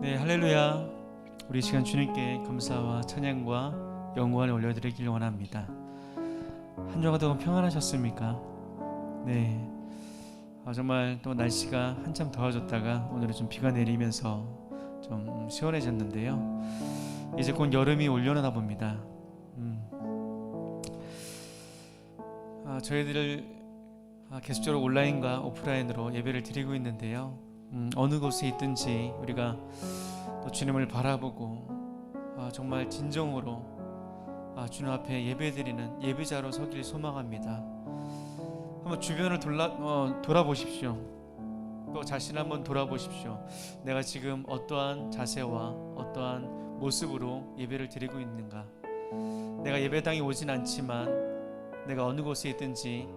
네, 할렐루야. 우리 시간 주님께 감사와 찬양과 영광을 올려드리길 원합니다. 한 주간 동안 평안하셨습니까? 네, 정말 또 날씨가 한참 더워졌다가 오늘은 좀 비가 내리면서 좀 시원해졌는데요. 이제 곧 여름이 올려나 봅니다. 저희들 계속적으로 온라인과 오프라인으로 예배를 드리고 있는데요. 어느 곳에 있든지 우리가 또 주님을 바라보고 정말 진정으로 주님 앞에 예배드리는 예배자로 서길 소망합니다. 한번 주변을 돌아보십시오. 또 자신을 한번 돌아보십시오. 내가 지금 어떠한 자세와 어떠한 모습으로 예배를 드리고 있는가? 내가 예배당에 오진 않지만 내가 어느 곳에 있든지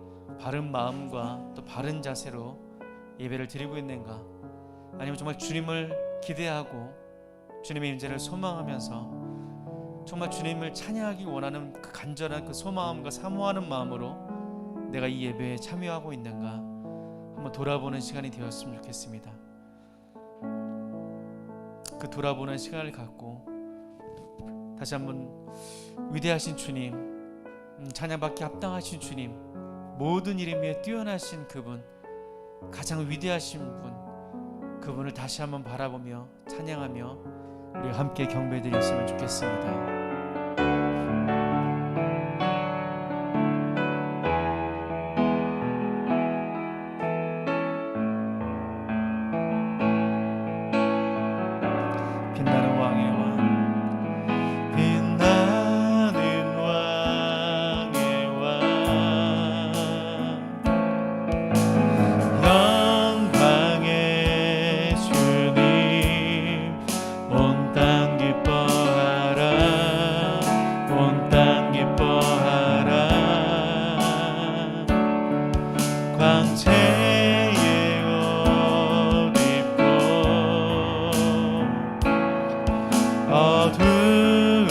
바른 마음과 또 바른 자세로 예배를 드리고 있는가? 아니면 정말 주님을 기대하고 주님의 임재를 소망하면서 정말 주님을 찬양하기 원하는 그 간절한 그 소망과 사모하는 마음으로 내가 이 예배에 참여하고 있는가 한번 돌아보는 시간이 되었으면 좋겠습니다. 그 돌아보는 시간을 갖고 다시 한번 위대하신 주님, 찬양받기 합당하신 주님, 모든 이름 위에 뛰어나신 그분, 가장 위대하신 분, 그분을 다시 한번 바라보며 찬양하며 우리가 함께 경배드렸으면 좋겠습니다. 빛나는 왕의 왕, 빛나는 왕의 왕, 영광의 주님, 온 땅 기뻐하라, 온 땅 기뻐하라. 광채의 옷 입고 어두운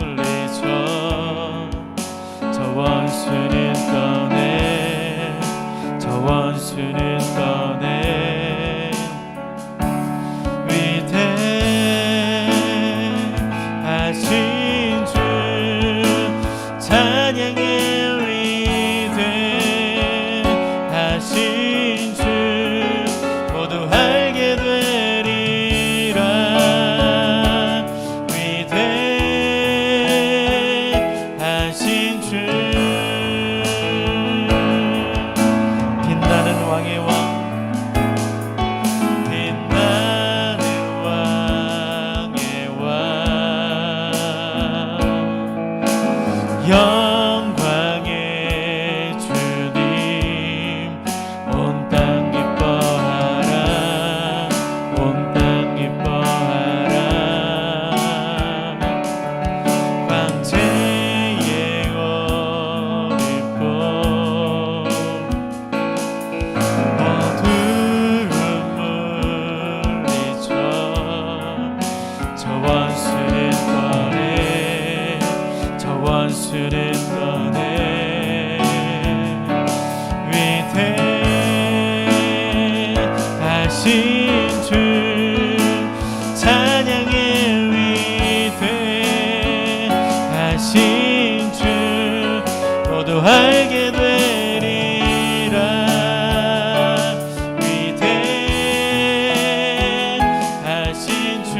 물리쳐 저 원수는 떠내, 저 원수는 떠내. 위대하신 주 찬양해. 위대하신 주 모두 알게 되리라. 위대하신 주, 빛나는 왕의 왕, 빛나는 왕의 왕, 영광의 주님, 온 땅 기뻐하라, 온 땅 기뻐하라. 광채의 옷 입고 어두운 물리쳐 저 원수는 떠내, 저 원수는 떠내. 위대하신 주 찬양해. 위대하신 주 모두 알게 되리라. 위대하신 주,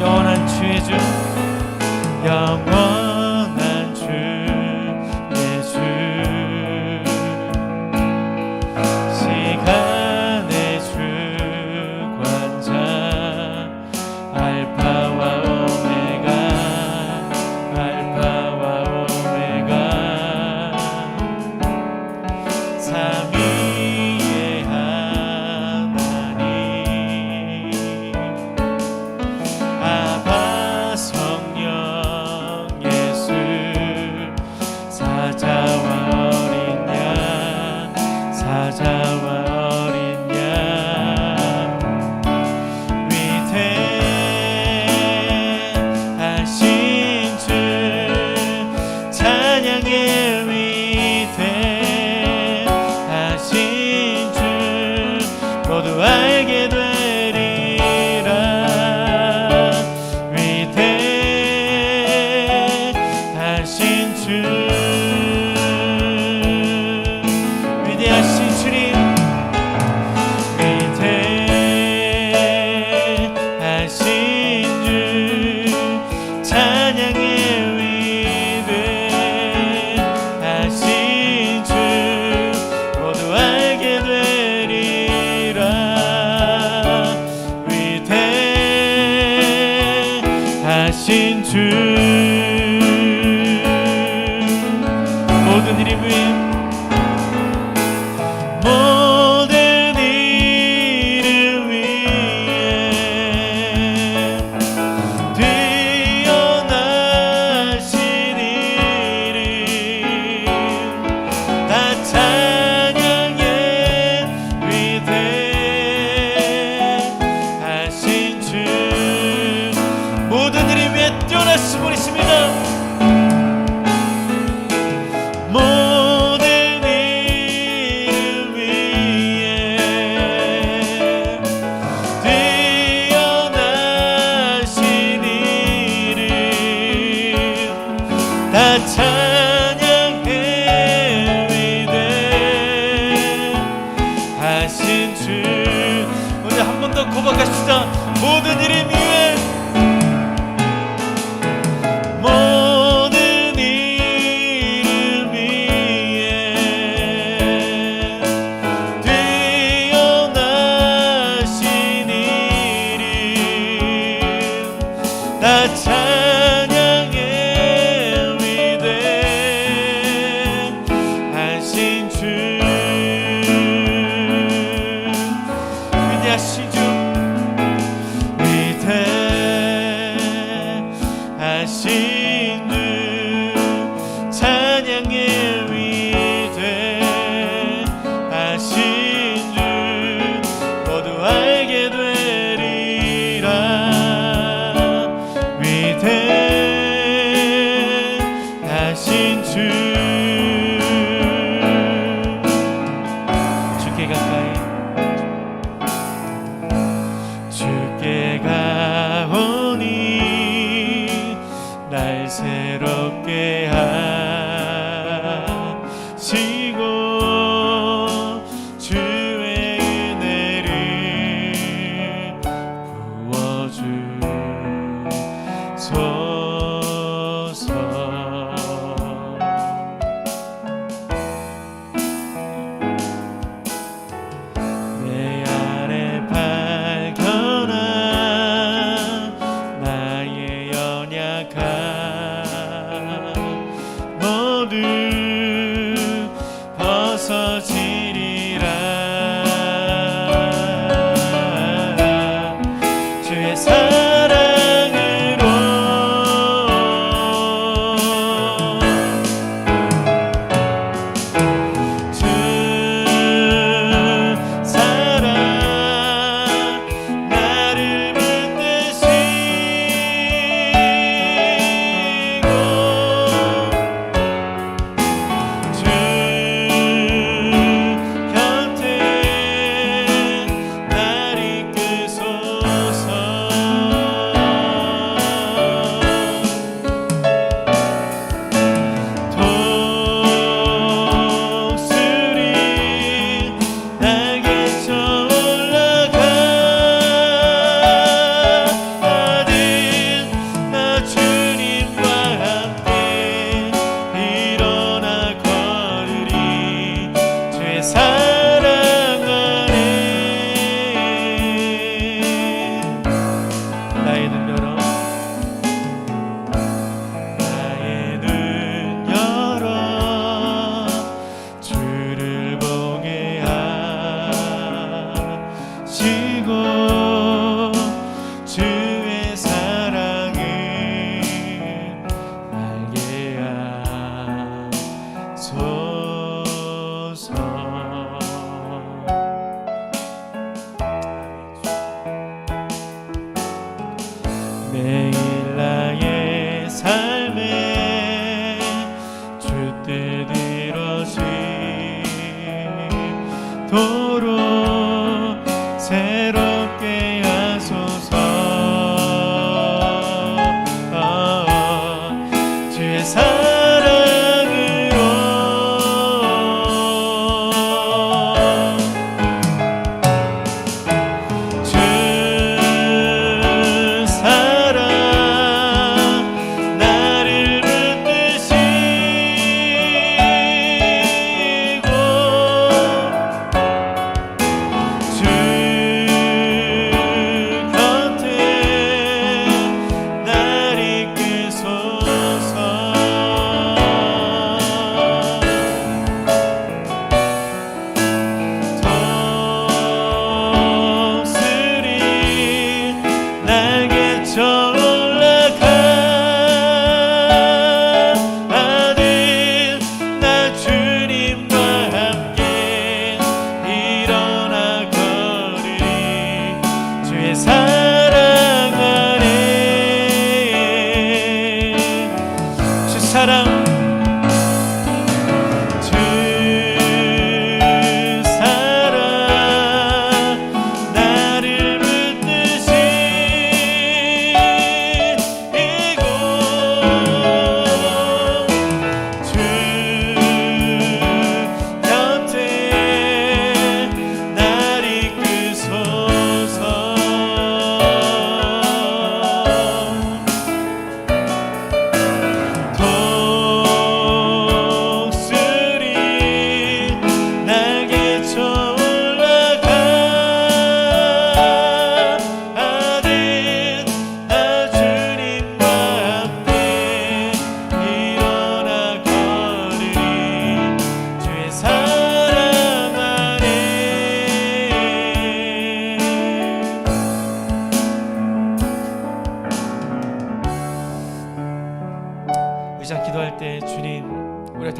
영원한 주의 주, 영원한 주의 주, 시간의 주관자, 알파와 오메가, 알파와 오메가, 삼위의 하나님, 아바 성령 예수, 사자와 어린 양, 사자와 어린 양. 위대하신 주 찬양해. 위대하신 주 하신 주 모든 이름 위에 뛰어나심을 있습니다. 모든 이름 위에 뛰어나신 이름 다 찬양해 위대하신 주. 오늘 한 번 더 고백하시다. 모든 이름 위에 다 찬양해 위대하신 주 위대하신 주 위대하신 주 찬양해 위대하신 주 모두 알게 되리라. 위대하신 주 주께 가까이 주께 가오니 날 새롭게 하시고 주의 은혜를 부어주소서. 내 안에 발견한 나의 연약함 모두 벗어지리라. 주의 사랑으로 주 사랑 나를 붙드시고 주 곁에 날 이끄소서. 독수리 날개 올라가는 나 주님과 함께 일어나 걸으리. 주의 사랑 안에 나의 눈 열어 나의 눈 열어 주를 보게 하시고 주의 사랑을 알게 하소서. 매일 나의 삶에 주 뜻대로 지도록 새롭게 하소서. 주의 사랑으로 주 사랑 나를 붙드시고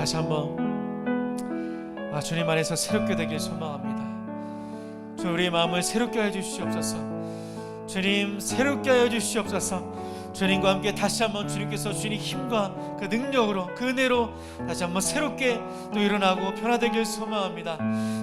다시 한번 주님 안에서 새롭게 되길 소망합니다. 주님, 우리의 마음을 새롭게 하여 주시옵소서. 주님, 새롭게 하여 주시옵소서. 주님과 함께 다시 한번 주님께서 주님 힘과 그 능력으로, 그 은혜로 다시 한번 새롭게 또 일어나고 변화되길 소망합니다.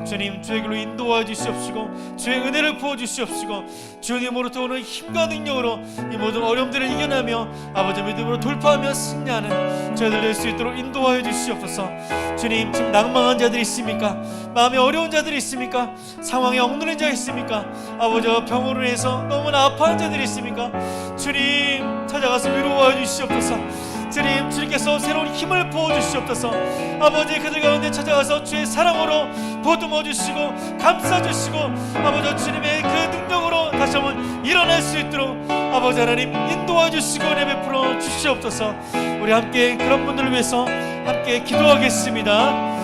주님, 주의 길로 인도하여 주시옵시고 주의 은혜를 부어 주시옵시고 주님으로부터 오는 힘과 능력으로 이 모든 어려움들을 이겨내며 아버지 믿음으로 돌파하며 승리하는 저희들 될 수 있도록 인도하여 주시옵소서. 주님, 지금 낭망한 자들이 있습니까? 마음이 어려운 자들이 있습니까? 상황에 억누른 자 있습니까? 아버지, 병으로 인해서 너무나 아파하는 자들이 있습니까? 주님, 찾아가서 위로하여 주시옵소서. 주님, 주님께서 새로운 힘을 부어주시옵소서. 아버지, 그들 가운데 찾아가서 주의 사랑으로 보듬어 주시고 감싸 주시고 아버지, 주님의 그 능력으로 다시 한번 일어날 수 있도록 아버지 하나님 인도해 주시고 은혜 베풀어 주시옵소서. 우리 함께 그런 분들을 위해서 함께 기도하겠습니다.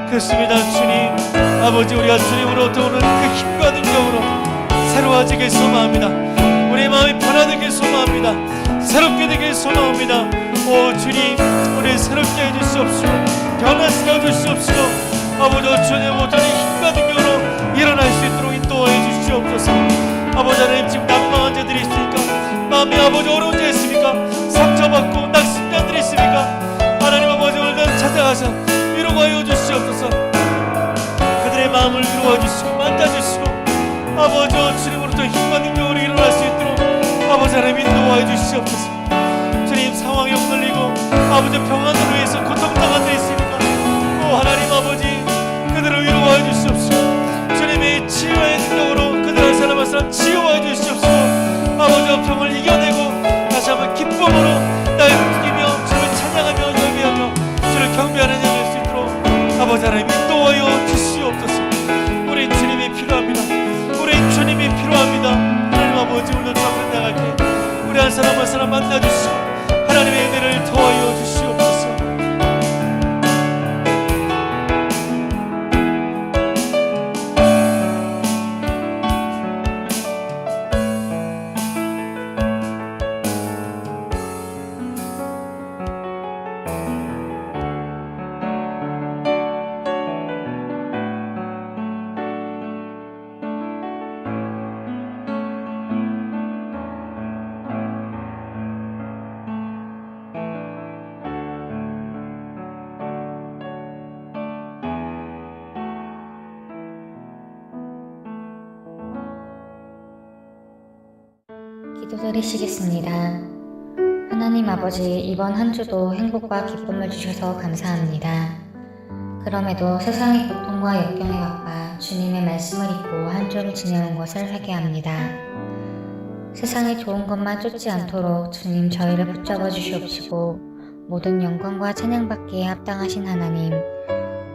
그렇습니다. 주님, 아버지, 우리가 주님으로부터 오는 그 힘과 능력으로 새로워지길 소망합니다. 우리의 마음이 변화되길 소망합니다. 새롭게 되길 소망합니다. 오 주님, 우리 새롭게 해주시옵시고 변화시켜 주시옵시고 아버지, 주님으로부터 힘과 능력으로 일어날 수 있도록 인도해 주시옵소서. 아버지 하나님, 지금 낭망한 자들이 있습니까? 마음이 아버지 어려운 자 있습니까? 상처받고 낙심 자들이 있습니까? 하나님 아버지, 오늘도 찾아가서 위로하여 주시옵소서. 그들의 마음을 위로해 주시고 만져주시고 아버지, 주님으로부터 힘과 능력으로 일어날 수 있도록 아버지 하나님 인도하여 주시옵소서. 주님, 상황이 흔들리고 아버지 평안을 위해서 고통당한 데 있습니까? 오 하나님 아버지, 그들을 위로하여 주시옵소서. 주님의 치유의 능력으로 그들 한 사람 한 사람 치유하여 주시옵소서. 아버지, 병을 이겨내고 다시 한번 기쁨으로 날 움직이며 주를 찬양하며 예배하며 주를 경배하는 자가 될 수 있도록 아버지 하나님 인도하여 주시옵소서. 우리 주님이 필요합니다. 우리 주님이 필요합니다. 하나님 아버지, 오늘도 앞으로 나갈 때 우리 한 사람 한 사람 만나주시고 하나님의 은혜를 더하여 주시옵소서. 기도드리시겠습니다. 하나님 아버지, 이번 한 주도 행복과 기쁨을 주셔서 감사합니다. 그럼에도 세상의 고통과 역경에 바빠 주님의 말씀을 잊고 한 주를 지내온 것을 회개합니다. 세상의 좋은 것만 쫓지 않도록 주님 저희를 붙잡아 주시옵시고 모든 영광과 찬양받기에 합당하신 하나님,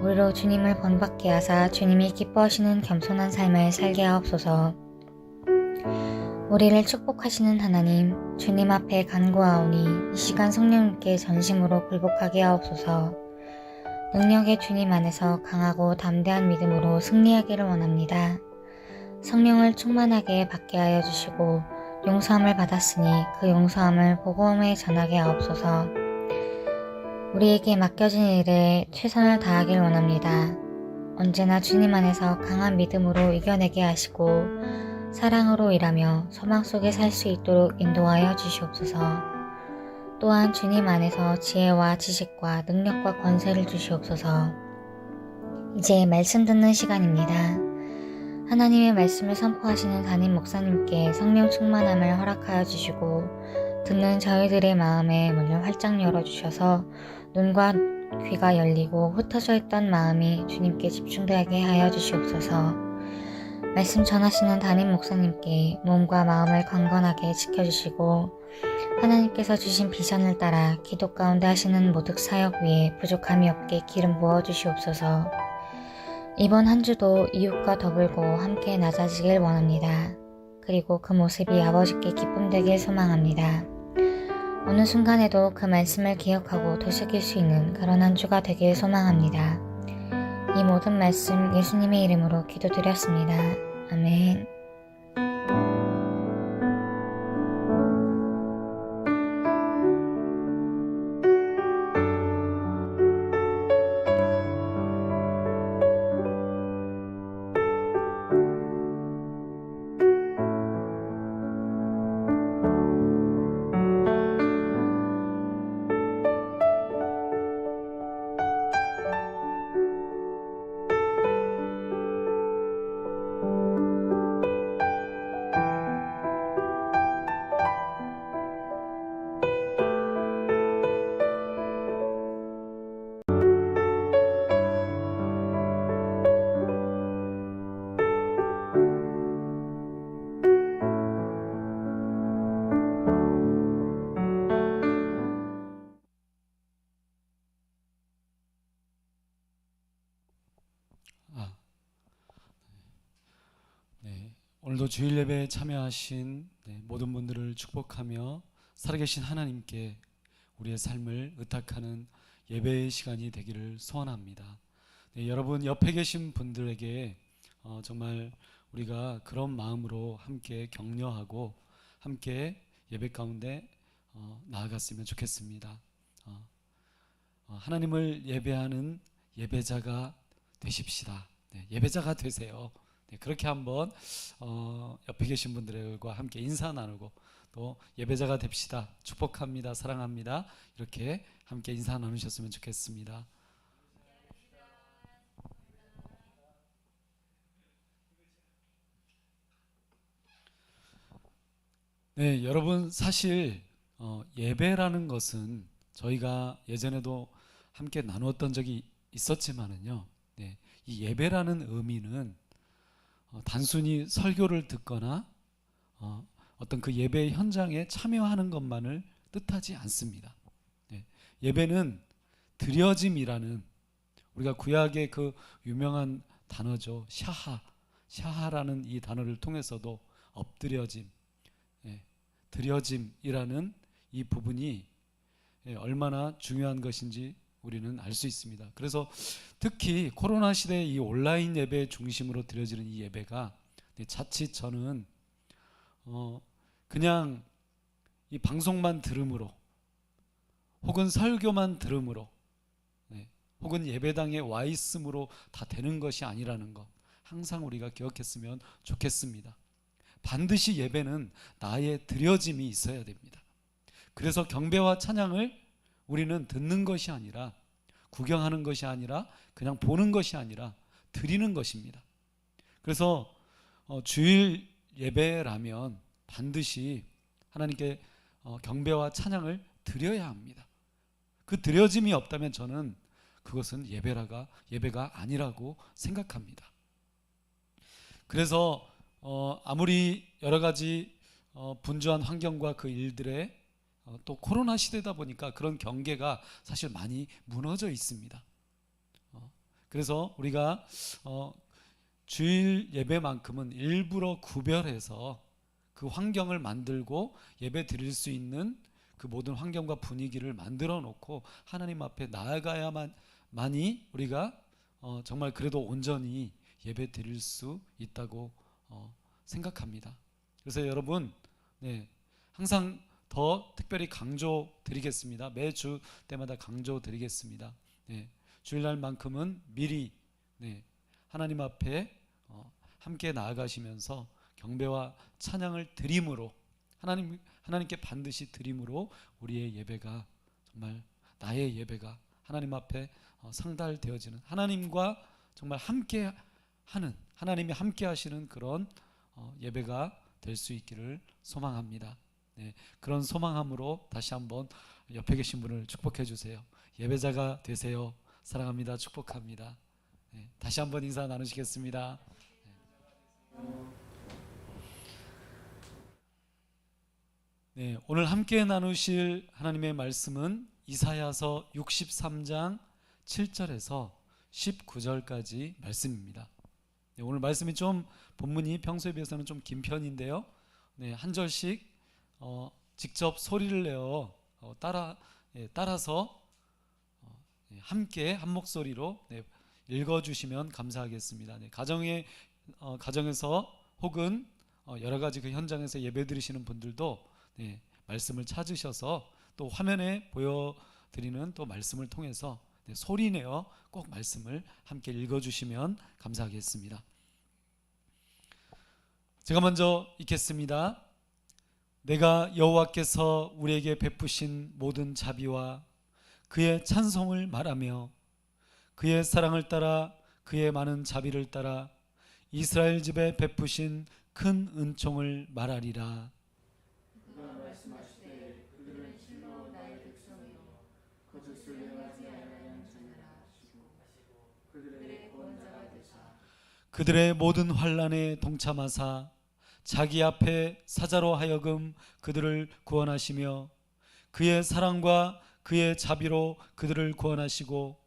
우리로 주님을 본받게 하사 주님이 기뻐하시는 겸손한 삶을 살게 하옵소서. 우리를 축복하시는 하나님, 주님 앞에 간구하오니 이 시간 성령님께 전심으로 굴복하게 하옵소서. 능력의 주님 안에서 강하고 담대한 믿음으로 승리하기를 원합니다. 성령을 충만하게 받게 하여 주시고 용서함을 받았으니 그 용서함을 복음에 전하게 하옵소서. 우리에게 맡겨진 일에 최선을 다하길 원합니다. 언제나 주님 안에서 강한 믿음으로 이겨내게 하시고 사랑으로 일하며 소망 속에 살 수 있도록 인도하여 주시옵소서. 또한 주님 안에서 지혜와 지식과 능력과 권세를 주시옵소서. 이제 말씀 듣는 시간입니다. 하나님의 말씀을 선포하시는 담임 목사님께 성령 충만함을 허락하여 주시고 듣는 저희들의 마음의 문을 활짝 열어주셔서 눈과 귀가 열리고 흩어져 있던 마음이 주님께 집중되게 하여 주시옵소서. 말씀 전하시는 담임 목사님께 몸과 마음을 강건하게 지켜주시고 하나님께서 주신 비전을 따라 기도 가운데 하시는 모든 사역 위에 부족함이 없게 기름 부어 주시옵소서. 이번 한 주도 이웃과 더불고 함께 낮아지길 원합니다. 그리고 그 모습이 아버지께 기쁨 되길 소망합니다. 어느 순간에도 그 말씀을 기억하고 되새길 수 있는 그런 한 주가 되길 소망합니다. 이 모든 말씀 예수님의 이름으로 기도드렸습니다. 아멘. 오늘도 주일 예배에 참여하신 모든 분들을 축복하며 살아계신 하나님께 우리의 삶을 의탁하는 예배의 시간이 되기를 소원합니다. 여러분 옆에 계신 분들에게 정말 우리가 그런 마음으로 함께 격려하고 함께 예배 가운데 나아갔으면 좋겠습니다. 하나님을 예배하는 예배자가 되십시다. 예배자가 되세요. 그렇게 한번 옆에 계신 분들과 함께 인사 나누고 또 예배자가 됩시다. 축복합니다. 사랑합니다. 이렇게 함께 인사 나누셨으면 좋겠습니다. 네, 여러분 사실 예배라는 것은 저희가 예전에도 함께 나누었던 적이 있었지만은요. 이 예배라는 의미는 단순히 설교를 듣거나 어떤 그 예배 현장에 참여하는 것만을 뜻하지 않습니다. 예배는 드려짐이라는 우리가 구약의 그 유명한 단어죠. 샤하라는 이 단어를 통해서도 엎드려짐, 드려짐이라는 이 부분이 얼마나 중요한 것인지 우리는 알 수 있습니다. 그래서 특히 코로나 시대의 이 온라인 예배 중심으로 드려지는 이 예배가 자칫 저는 그냥 이 방송만 들음으로 혹은 설교만 들음으로 혹은 예배당에 와 있음으로 다 되는 것이 아니라는 것 항상 우리가 기억했으면 좋겠습니다. 반드시 예배는 나의 드려짐이 있어야 됩니다. 그래서 경배와 찬양을 우리는 듣는 것이 아니라 구경하는 것이 아니라 그냥 보는 것이 아니라 드리는 것입니다. 그래서 주일 예배라면 반드시 하나님께 경배와 찬양을 드려야 합니다. 그 드려짐이 없다면 저는 그것은 예배가 아니라고 생각합니다. 그래서 아무리 여러 가지 분주한 환경과 그 일들에 또 코로나 시대다 보니까 그런 경계가 사실 많이 무너져 있습니다. 그래서 우리가 주일 예배만큼은 일부러 구별해서 그 환경을 만들고 예배 드릴 수 있는 그 모든 환경과 분위기를 만들어 놓고 하나님 앞에 나아가야만이 우리가 정말 그래도 온전히 예배 드릴 수 있다고 생각합니다. 그래서 여러분 항상 더 특별히 강조 드리겠습니다. 매주 때마다 강조 드리겠습니다. 주일날만큼은 미리 하나님 앞에 함께 나아가시면서 경배와 찬양을 드림으로 하나님께 반드시 드림으로 우리의 예배가 정말 나의 예배가 하나님 앞에 상달되어지는 하나님과 정말 함께하는 하나님이 함께 하시는 그런 예배가 될 수 있기를 소망합니다. 그런 소망함으로 다시 한번 옆에 계신 분을 축복해 주세요. 예배자가 되세요. 사랑합니다. 축복합니다. 다시 한번 인사 나누시겠습니다. 오늘 함께 나누실 하나님의 말씀은 이사야서 63장 7절에서 19절까지 말씀입니다. 오늘 말씀이 좀 본문이 평소에 비해서는 좀 긴 편인데요. 한 절씩 직접 소리를 내어 따라서 함께 한 목소리로 읽어주시면 감사하겠습니다. 가정에서 혹은 여러 가지 그 현장에서 예배 드리시는 분들도 말씀을 찾으셔서 또 화면에 보여드리는 또 말씀을 통해서 소리내어 꼭 말씀을 함께 읽어주시면 감사하겠습니다. 제가 먼저 읽겠습니다. 내가 여호와께서 우리에게 베푸신 모든 자비와 그의 찬송을 말하며 그의 사랑을 따라 그의 많은 자비를 따라 이스라엘 집에 베푸신 큰 은총을 말하리라. 그가 말씀하시되 그들은 실로 나의 백성이요 거짓을 행하지 아니하는 자니라 하시고 그들의 구원자가 되사 그들의 모든 환난에 동참하사 자기 앞에 사자로 하여금 그들을 구원하시며 그의 사랑과 그의 자비로 그들을 구원하시고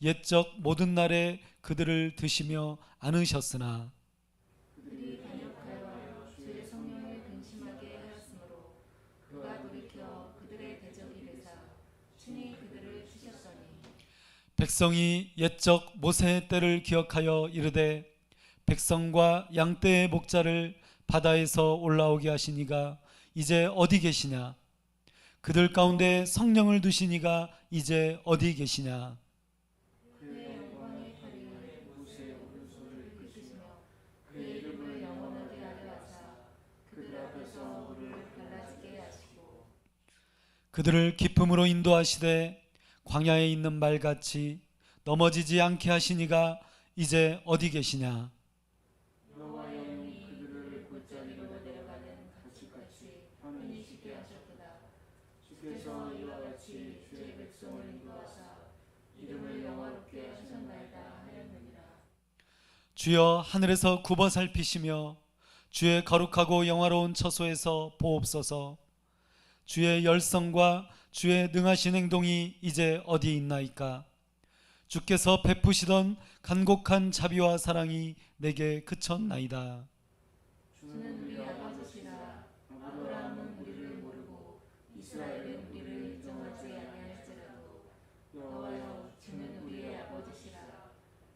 옛적 모든 날에 그들을 드시며 안으셨으나 그들이 반역하여 백성이 옛적 모세의 때를 기억하여 이르되 백성과 양떼의 목자를 바다에서 올라오게 하시니가 이제 어디 계시냐? 그들 가운데 성령을 두시니가 이제 어디 계시냐? 그의 영광의 팔이 모세의 오른손을 이끄시며 그의 이름을 영원하게 하려 하사 그들 앞에서 물을 갈라지게 하시고 그들을 기품으로 인도하시되 광야에 있는 말같이 넘어지지 않게 하시니가 이제 어디 계시냐? 여호와의 영이 그들을 골짜기로 내려가는 가축같이 편히 쉬게 하셨구나. 주께서 이와 같이 주의 백성을 인도하사 이름을 영화롭게 하셨나이다 하였느니라. 주여 하늘에서 굽어 살피시며 주의 거룩하고 영화로운 처소에서 보옵소서. 주의 열성과 주의 능하신 행동이 이제 어디 있나이까? 주께서 베푸시던 간곡한 자비와 사랑이 내게 그쳤나이다. 주는 우리 아버지시라. 아브라함은 우리를 모르고 이스라엘은 우리를 인정하지 아니할지라도 여호와여 주는 우리의 아버지시라.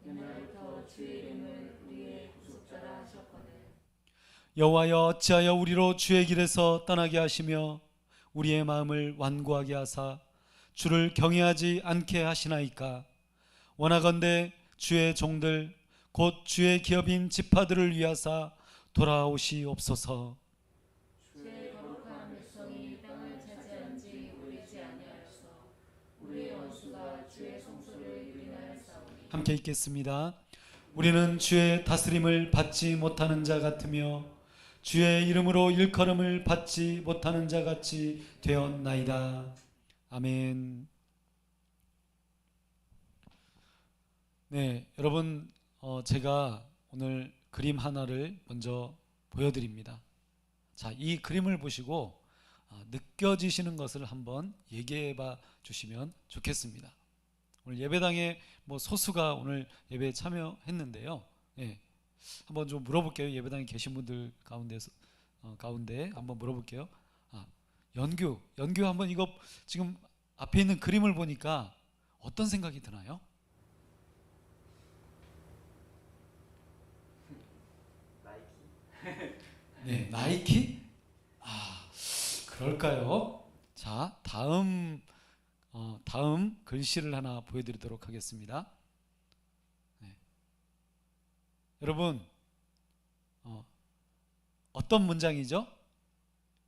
옛날부터 주의 이름을 우리의 구속자라 하셨거늘. 여호와여 어찌하여 우리로 주의 길에서 떠나게 하시며 우리의 마음을 완고하게 하사 주를 경외하지 않게 하시나이까? 원하건대 주의 종들 곧 주의 기업인 지파들을 위하사 돌아오시옵소서. 주의 거룩한 백성이 땅을 차지한 지 오래지 아니하여서 우리의 원수가 주의 성소를 유린하였사오니. 함께 읽겠습니다. 우리는 주의 다스림을 받지 못하는 자 같으며 주의 이름으로 일컬음을 받지 못하는 자 같이 되었나이다. 아멘. 네, 여러분 제가 오늘 그림 하나를 먼저 보여드립니다. 자, 이 그림을 보시고 느껴지시는 것을 한번 얘기해봐 주시면 좋겠습니다. 오늘 예배당에 소수가 오늘 예배에 참여했는데요. 네, 한번 좀 물어볼게요. 예배당에 계신 분들 가운데 한번 물어볼게요. 연규 한번 이거 지금 앞에 있는 그림을 보니까 어떤 생각이 드나요? 네, 나이키? 그럴까요? 자, 다음 글씨를 하나 보여드리도록 하겠습니다. 네. 여러분, 어떤 문장이죠?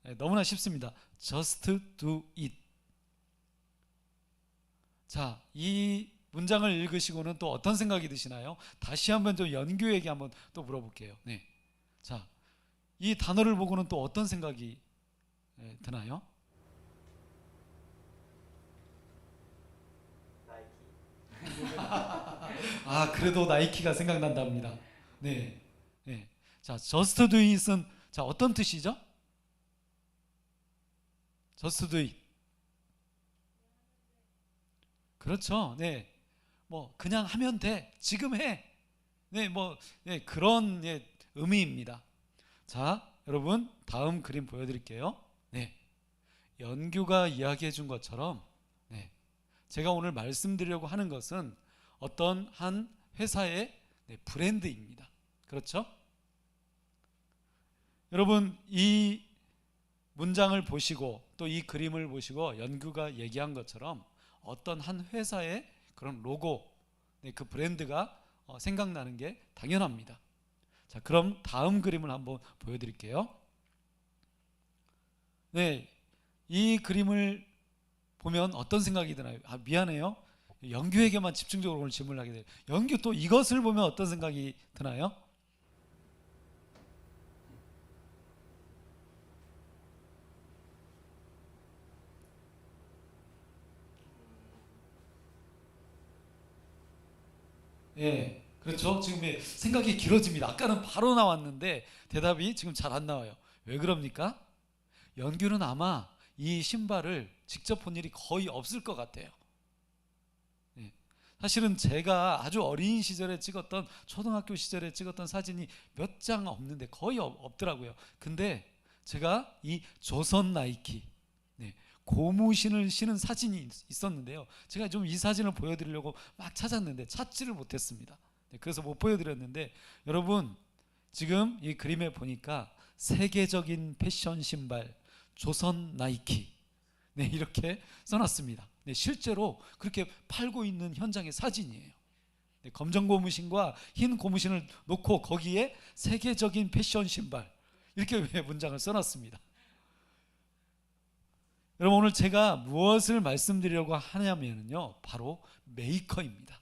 네, 너무나 쉽습니다. Just do it. 자, 이 문장을 읽으시고는 또 어떤 생각이 드시나요? 다시 한번 좀 연규에게 한번 또 물어볼게요. 네. 자, 이 단어를 보고는 또 어떤 생각이 드나요? 그래도 나이키가 생각난답니다. 네. 네. 자, just do it은 자, 어떤 뜻이죠? just do it. 그렇죠. 네. 그냥 하면 돼. 지금 해. 네, 그런 의미입니다. 자, 여러분 다음 그림 보여드릴게요. 네, 연규가 이야기해 준 것처럼 제가 오늘 말씀드리려고 하는 것은 어떤 한 회사의 브랜드입니다. 그렇죠? 여러분 이 문장을 보시고 또 이 그림을 보시고 연규가 얘기한 것처럼 어떤 한 회사의 그런 로고, 그 브랜드가 생각나는 게 당연합니다. 자, 그럼 다음 그림을 한번 보여드릴게요. 네, 이 그림을 보면 어떤 생각이 드나요? 미안해요. 연규에게만 집중적으로 오늘 질문을 하게 돼요. 연규 또 이것을 보면 어떤 생각이 드나요? 예. 그렇죠. 지금 생각이 길어집니다. 아까는 바로 나왔는데 대답이 지금 잘 안 나와요. 왜 그럽니까? 연규는 아마 이 신발을 직접 본 일이 거의 없을 것 같아요. 네. 사실은 제가 아주 어린 시절에 찍었던 초등학교 시절에 찍었던 사진이 몇 장 없는데 거의 없더라고요. 근데 제가 이 조선 나이키 고무신을 신은 사진이 있었는데요. 제가 좀 이 사진을 보여드리려고 막 찾았는데 찾지를 못했습니다. 그래서 못 보여드렸는데, 여러분 지금 이 그림에 보니까 세계적인 패션 신발 조선 나이키, 네, 이렇게 써놨습니다. 네, 실제로 그렇게 팔고 있는 현장의 사진이에요. 네, 검정 고무신과 흰 고무신을 놓고 거기에 세계적인 패션 신발, 이렇게 문장을 써놨습니다. 여러분, 오늘 제가 무엇을 말씀드리려고 하냐면요, 바로 메이커입니다.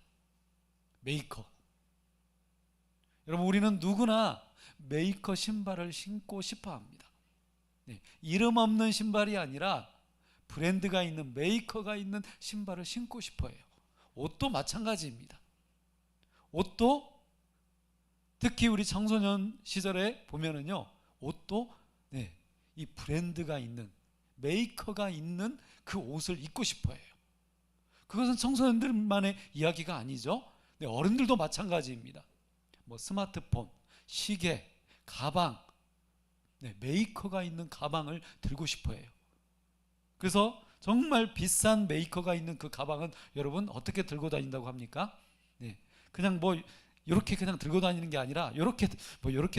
메이커. 여러분, 우리는 누구나 메이커 신발을 신고 싶어 합니다. 네, 이름 없는 신발이 아니라 브랜드가 있는, 메이커가 있는 신발을 신고 싶어 해요. 옷도 마찬가지입니다. 옷도 특히 우리 청소년 시절에 보면은요, 옷도 네, 이 브랜드가 있는, 메이커가 있는 그 옷을 입고 싶어 해요. 그것은 청소년들만의 이야기가 아니죠. 네, 어른들도 마찬가지입니다. 뭐 스마트폰, 시계, 가방, 네, 메이커가 있는 가방을 들고 싶어 해요. 그래서 정말 비싼 메이커가 있는 그 가방은 여러분 어떻게 들고 다닌다고 합니까? 네, 그냥 뭐 이렇게 그냥 들고 다니는 게 아니라 이렇게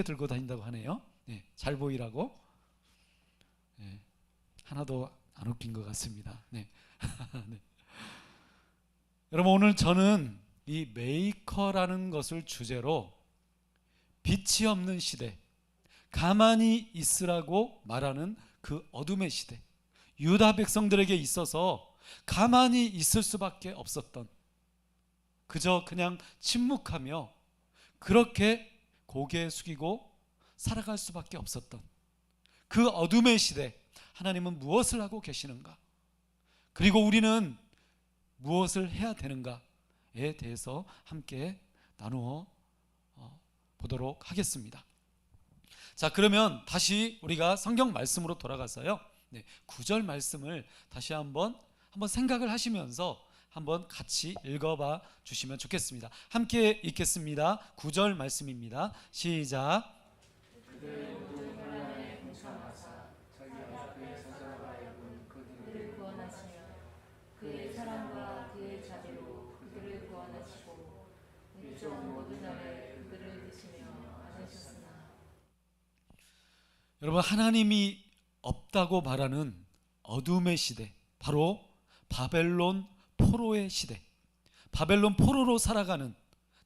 들고 다닌다고 하네요. 네, 잘 보이라고. 네, 하나도 안 웃긴 것 같습니다. 네. 네. 여러분, 오늘 저는 이 메이커라는 것을 주제로 빛이 없는 시대, 가만히 있으라고 말하는 그 어둠의 시대, 유다 백성들에게 있어서 가만히 있을 수밖에 없었던, 그저 그냥 침묵하며 그렇게 고개 숙이고 살아갈 수밖에 없었던 그 어둠의 시대, 하나님은 무엇을 하고 계시는가, 그리고 우리는 무엇을 해야 되는가에 대해서 함께 나누어 보도록 하겠습니다. 자, 그러면 다시 우리가 성경 말씀으로 돌아가서요, 네, 9절 말씀을 다시 한번 생각을 하시면서 한번 같이 읽어봐 주시면 좋겠습니다. 함께 읽겠습니다. 9절 말씀입니다. 시작. 그들을 구원하시며 그의 사랑과 그의 자비로 그들을 구원하시고 일종 모든 날에 그들을 드시며 안으셨으나. 여러분, 하나님이 없다고 말하는 어둠의 시대, 바로 바벨론 포로의 시대, 바벨론 포로로 살아가는,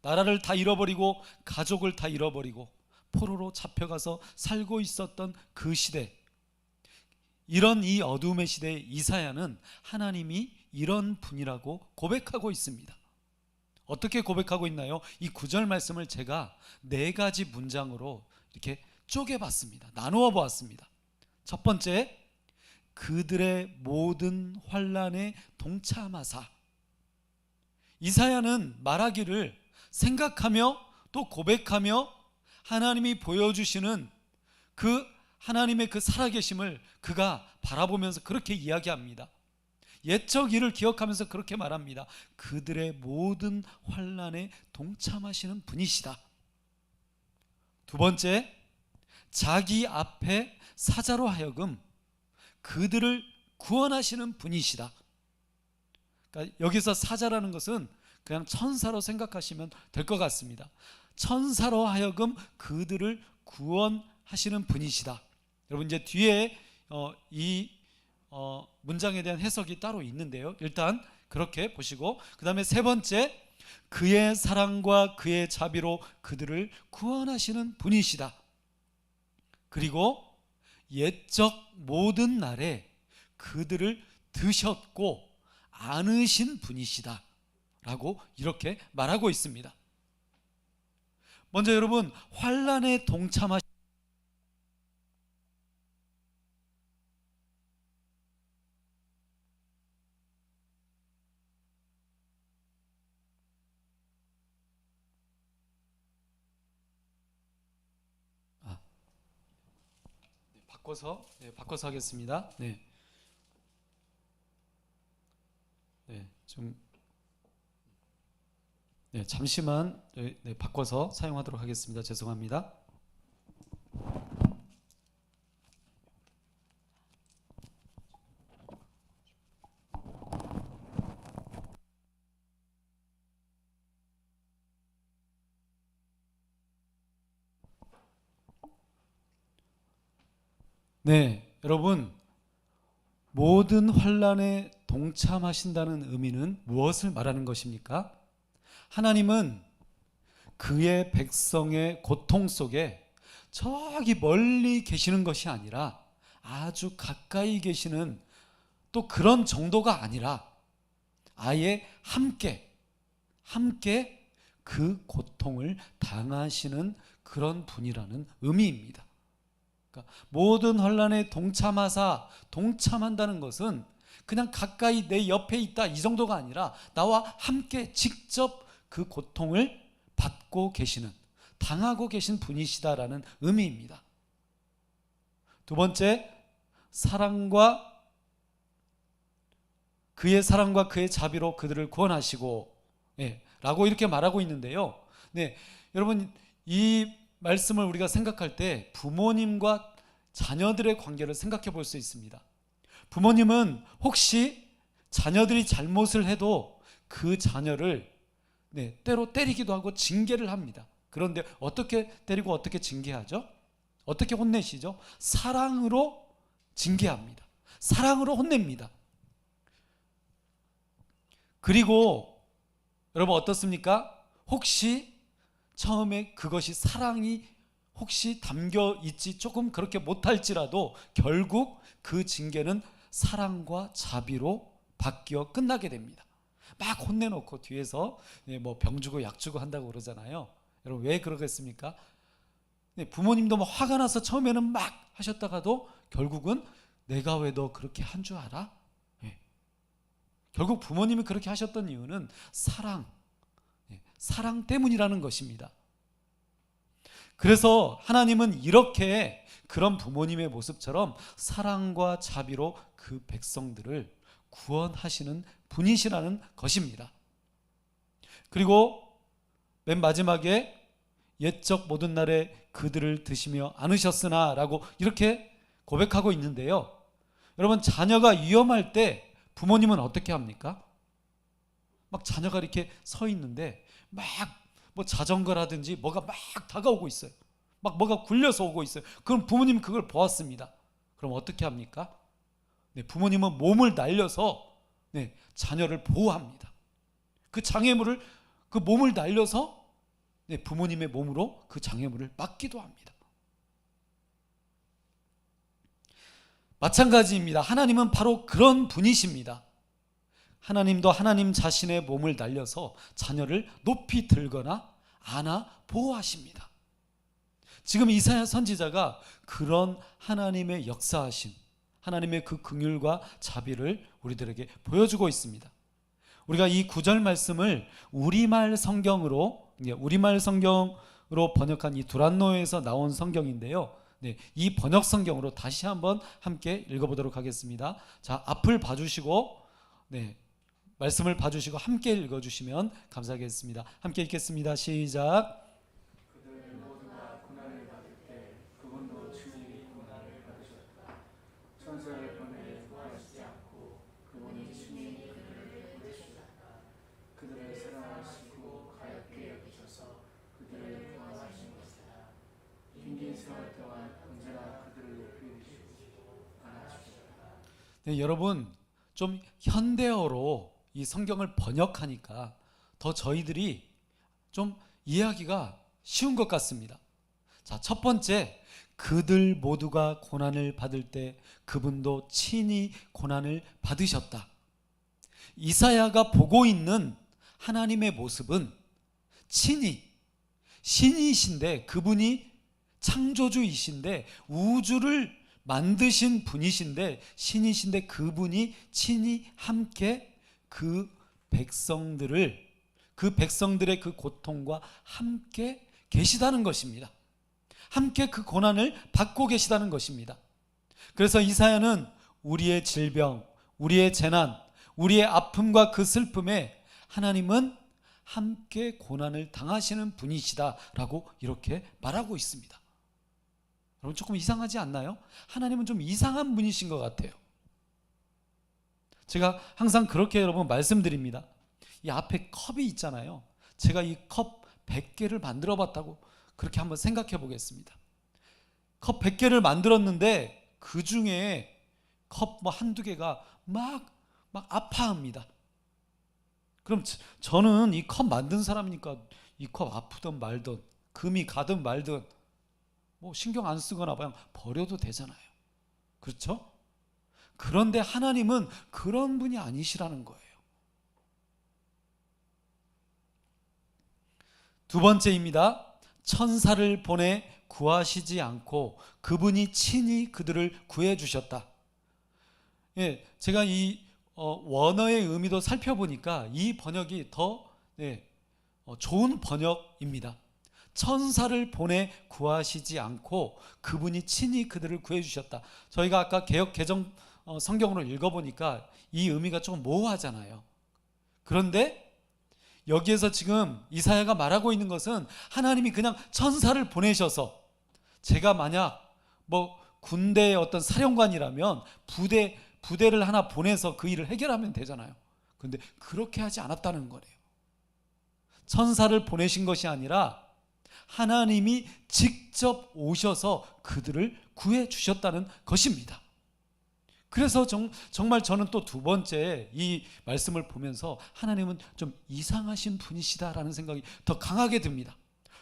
나라를 다 잃어버리고 가족을 다 잃어버리고 포로로 잡혀가서 살고 있었던 그 시대, 이런 이 어둠의 시대에 이사야는 하나님이 이런 분이라고 고백하고 있습니다. 어떻게 고백하고 있나요? 이 9절 말씀을 제가 4가지 문장으로 이렇게 쪼개봤습니다. 나누어 보았습니다. 첫 번째, 그들의 모든 환난에 동참하사. 이사야는 말하기를 생각하며 또 고백하며 하나님이 보여주시는 그 하나님의 그 살아계심을 그가 바라보면서 그렇게 이야기합니다. 옛적 일을 기억하면서 그렇게 말합니다. 그들의 모든 환난에 동참하시는 분이시다. 두 번째, 자기 앞에 사자로 하여금 그들을 구원하시는 분이시다. 그러니까 여기서 사자라는 것은 그냥 천사로 생각하시면 될 것 같습니다. 천사로 하여금 그들을 구원하시는 분이시다. 여러분, 이제 뒤에 이 문장에 대한 해석이 따로 있는데요, 일단 그렇게 보시고, 그 다음에 세 번째, 그의 사랑과 그의 자비로 그들을 구원하시는 분이시다. 그리고 옛적 모든 날에 그들을 드셨고 안으신 분이시다 라고 이렇게 말하고 있습니다. 먼저 여러분, 환난에 동참하시 바꿔서 하겠습니다. 네, 잠시만 바꿔서 사용하도록 하겠습니다. 죄송합니다. 네, 여러분, 모든 환난에 동참하신다는 의미는 무엇을 말하는 것입니까? 하나님은 그의 백성의 고통 속에 저기 멀리 계시는 것이 아니라 아주 가까이 계시는, 또 그런 정도가 아니라 아예 함께 그 고통을 당하시는 그런 분이라는 의미입니다. 그러니까 모든 환난에 동참한다는 것은 그냥 가까이 내 옆에 있다 이 정도가 아니라 나와 함께 직접 그 고통을 받고 계시는, 당하고 계신 분이시다라는 의미입니다. 두 번째, 그의 사랑과 그의 자비로 그들을 구원하시고, 라고 이렇게 말하고 있는데요. 네, 여러분, 이 말씀을 우리가 생각할 때 부모님과 자녀들의 관계를 생각해 볼 수 있습니다. 부모님은 혹시 자녀들이 잘못을 해도 그 자녀를 때로 때리기도 하고 징계를 합니다. 그런데 어떻게 때리고 어떻게 징계하죠? 어떻게 혼내시죠? 사랑으로 징계합니다. 사랑으로 혼냅니다. 그리고 여러분 어떻습니까? 혹시 처음에 그것이 사랑이 혹시 담겨 있지 조금 그렇게 못할지라도 결국 그 징계는 사랑과 자비로 바뀌어 끝나게 됩니다. 막 혼내놓고 뒤에서 뭐 병 주고 약 주고 한다고 그러잖아요. 여러분 왜 그러겠습니까? 부모님도 막 화가 나서 처음에는 막 하셨다가도 결국은 내가 왜 너 그렇게 한 줄 알아? 결국 부모님이 그렇게 하셨던 이유는 사랑 때문이라는 것입니다. 그래서 하나님은 이렇게 그런 부모님의 모습처럼 사랑과 자비로 그 백성들을 구원하시는 분이시라는 것입니다. 그리고 맨 마지막에 옛적 모든 날에 그들을 드시며 안으셨으나 라고 이렇게 고백하고 있는데요. 여러분 자녀가 위험할 때 부모님은 어떻게 합니까? 막 자녀가 이렇게 서 있는데 막 뭐 자전거라든지 뭐가 막 다가오고 있어요. 막 뭐가 굴려서 오고 있어요. 그럼 부모님은 그걸 보았습니다. 그럼 어떻게 합니까? 부모님은 몸을 날려서 자녀를 보호합니다. 그 장애물을 그 몸을 날려서 부모님의 몸으로 그 장애물을 막기도 합니다. 마찬가지입니다. 하나님은 바로 그런 분이십니다. 하나님도 하나님 자신의 몸을 날려서 자녀를 높이 들거나 안아 보호하십니다. 지금 이사야 선지자가 그런 하나님의 역사하신 하나님의 그 긍휼과 자비를 우리들에게 보여주고 있습니다. 우리가 이 9절 말씀을 우리말 성경으로 번역한 이 두란노에서 나온 성경인데요. 이 번역 성경으로 다시 한번 함께 읽어보도록 하겠습니다. 자, 앞을 봐주시고 말씀을 봐주시고 함께 읽어주시면 감사하겠습니다. 함께 읽겠습니다. 시작. 그들 모두가 고난을 받을 때 그분도 친히 고난을 받으셨다. 천사를 보내 구하시지 않고 그분이 친히 그들을 보내주셨다. 그들을 사랑하시고 가엾게 여기셔서 그들을 구원하신 것이다. 긴 세월 동안 언제나 그들을 높이 드시고 안아주셨다. 여러분 좀 현대어로 이 성경을 번역하니까 더 저희들이 좀 이해하기가 쉬운 것 같습니다. 자, 첫 번째, 그들 모두가 고난을 받을 때 그분도 친히 고난을 받으셨다. 이사야가 보고 있는 하나님의 모습은 친히 신이신데, 그분이 창조주이신데 우주를 만드신 분이신데 신이신데 그분이 친히 함께 그 백성들의 그 고통과 함께 계시다는 것입니다. 함께 그 고난을 받고 계시다는 것입니다. 그래서 이사야는 우리의 질병, 우리의 재난, 우리의 아픔과 그 슬픔에 하나님은 함께 고난을 당하시는 분이시다라고 이렇게 말하고 있습니다. 여러분 조금 이상하지 않나요? 하나님은 좀 이상한 분이신 것 같아요. 제가 항상 그렇게 여러분 말씀드립니다. 이 앞에 컵이 있잖아요. 제가 이 컵 100개를 만들어 봤다고 그렇게 한번 생각해 보겠습니다. 컵 100개를 만들었는데 그 중에 컵 뭐 한두 개가 막 아파합니다. 그럼 저는 이 컵 만든 사람이니까 이 컵 아프든 말든 금이 가든 말든 뭐 신경 안 쓰거나 그냥 버려도 되잖아요. 그렇죠? 그런데 하나님은 그런 분이 아니시라는 거예요. 두 번째입니다. 천사를 보내 구하시지 않고 그분이 친히 그들을 구해 주셨다. 예, 제가 이 원어의 의미도 살펴보니까 이 번역이 더 좋은 번역입니다. 천사를 보내 구하시지 않고 그분이 친히 그들을 구해 주셨다. 저희가 아까 개역 개정 성경으로 읽어보니까 이 의미가 조금 모호하잖아요. 그런데 여기에서 지금 이사야가 말하고 있는 것은 하나님이 그냥 천사를 보내셔서, 제가 만약 뭐 군대의 어떤 사령관이라면 부대를 하나 보내서 그 일을 해결하면 되잖아요. 그런데 그렇게 하지 않았다는 거래요. 천사를 보내신 것이 아니라 하나님이 직접 오셔서 그들을 구해 주셨다는 것입니다. 그래서 정말 저는 또 두 번째 이 말씀을 보면서 하나님은 좀 이상하신 분이시다라는 생각이 더 강하게 듭니다.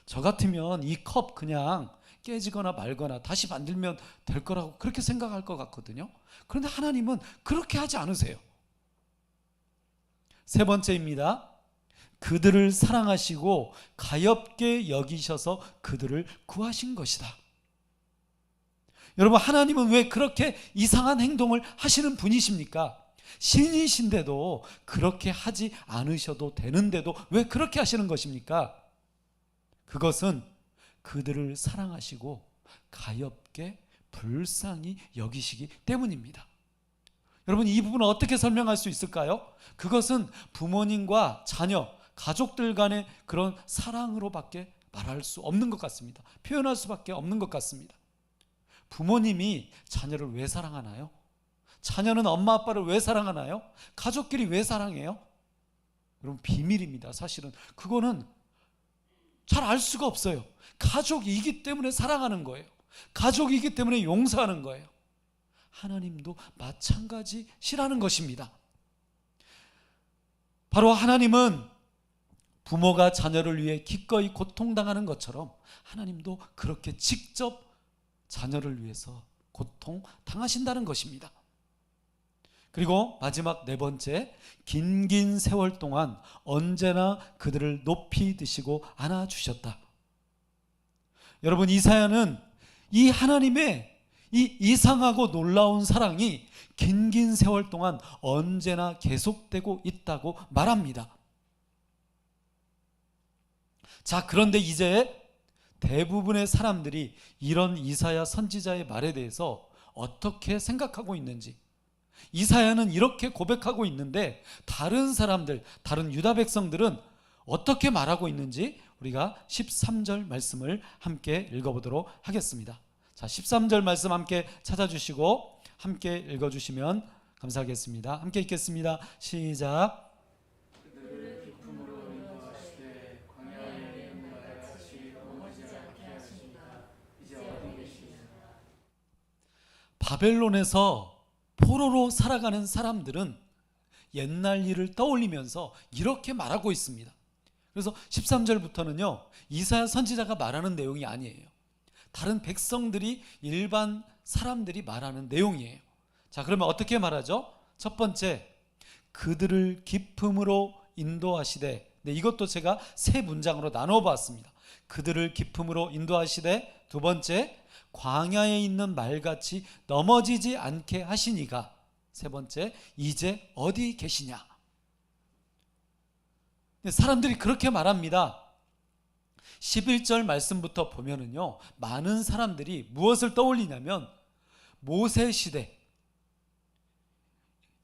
저 같으면 이 컵 그냥 깨지거나 말거나 다시 만들면 될 거라고 그렇게 생각할 것 같거든요. 그런데 하나님은 그렇게 하지 않으세요. 세 번째입니다. 그들을 사랑하시고 가엾게 여기셔서 그들을 구하신 것이다. 여러분, 하나님은 왜 그렇게 이상한 행동을 하시는 분이십니까? 신이신데도 그렇게 하지 않으셔도 되는데도 왜 그렇게 하시는 것입니까? 그것은 그들을 사랑하시고 가엾게 불쌍히 여기시기 때문입니다. 여러분, 이 부분을 어떻게 설명할 수 있을까요? 그것은 부모님과 자녀, 가족들 간의 그런 사랑으로밖에 말할 수 없는 것 같습니다. 표현할 수밖에 없는 것 같습니다. 부모님이 자녀를 왜 사랑하나요? 자녀는 엄마 아빠를 왜 사랑하나요? 가족끼리 왜 사랑해요? 여러분, 비밀입니다. 사실은 그거는 잘 알 수가 없어요. 가족이기 때문에 사랑하는 거예요. 가족이기 때문에 용서하는 거예요. 하나님도 마찬가지시라는 것입니다. 바로 하나님은 부모가 자녀를 위해 기꺼이 고통당하는 것처럼 하나님도 그렇게 직접 자녀를 위해서 고통당하신다는 것입니다. 그리고 마지막 네 번째, 긴 세월 동안 언제나 그들을 높이 드시고 안아주셨다. 여러분, 이사야는 이 하나님의 이 이상하고 놀라운 사랑이 긴 세월 동안 언제나 계속되고 있다고 말합니다. 자, 그런데 이제 대부분의 사람들이 이런 이사야 선지자의 말에 대해서 어떻게 생각하고 있는지, 이사야는 이렇게 고백하고 있는데 다른 사람들, 다른 유다 백성들은 어떻게 말하고 있는지 우리가 13절 말씀을 함께 읽어보도록 하겠습니다. 자, 13절 말씀 함께 찾아주시고 함께 읽어주시면 감사하겠습니다. 함께 읽겠습니다. 시작. 바벨론에서 포로로 살아가는 사람들은 옛날 일을 떠올리면서 이렇게 말하고 있습니다. 그래서 13절부터는요, 이사야 선지자가 말하는 내용이 아니에요. 다른 백성들이, 일반 사람들이 말하는 내용이에요. 자, 그러면 어떻게 말하죠? 첫 번째, 그들을 기품으로 인도하시되, 네, 이것도 제가 세 문장으로 나눠 봤습니다. 그들을 기품으로 인도하시되, 두 번째, 광야에 있는 말같이 넘어지지 않게 하시니가, 세 번째, 이제 어디 계시냐. 사람들이 그렇게 말합니다. 11절 말씀부터 보면은요, 많은 사람들이 무엇을 떠올리냐면 모세 시대,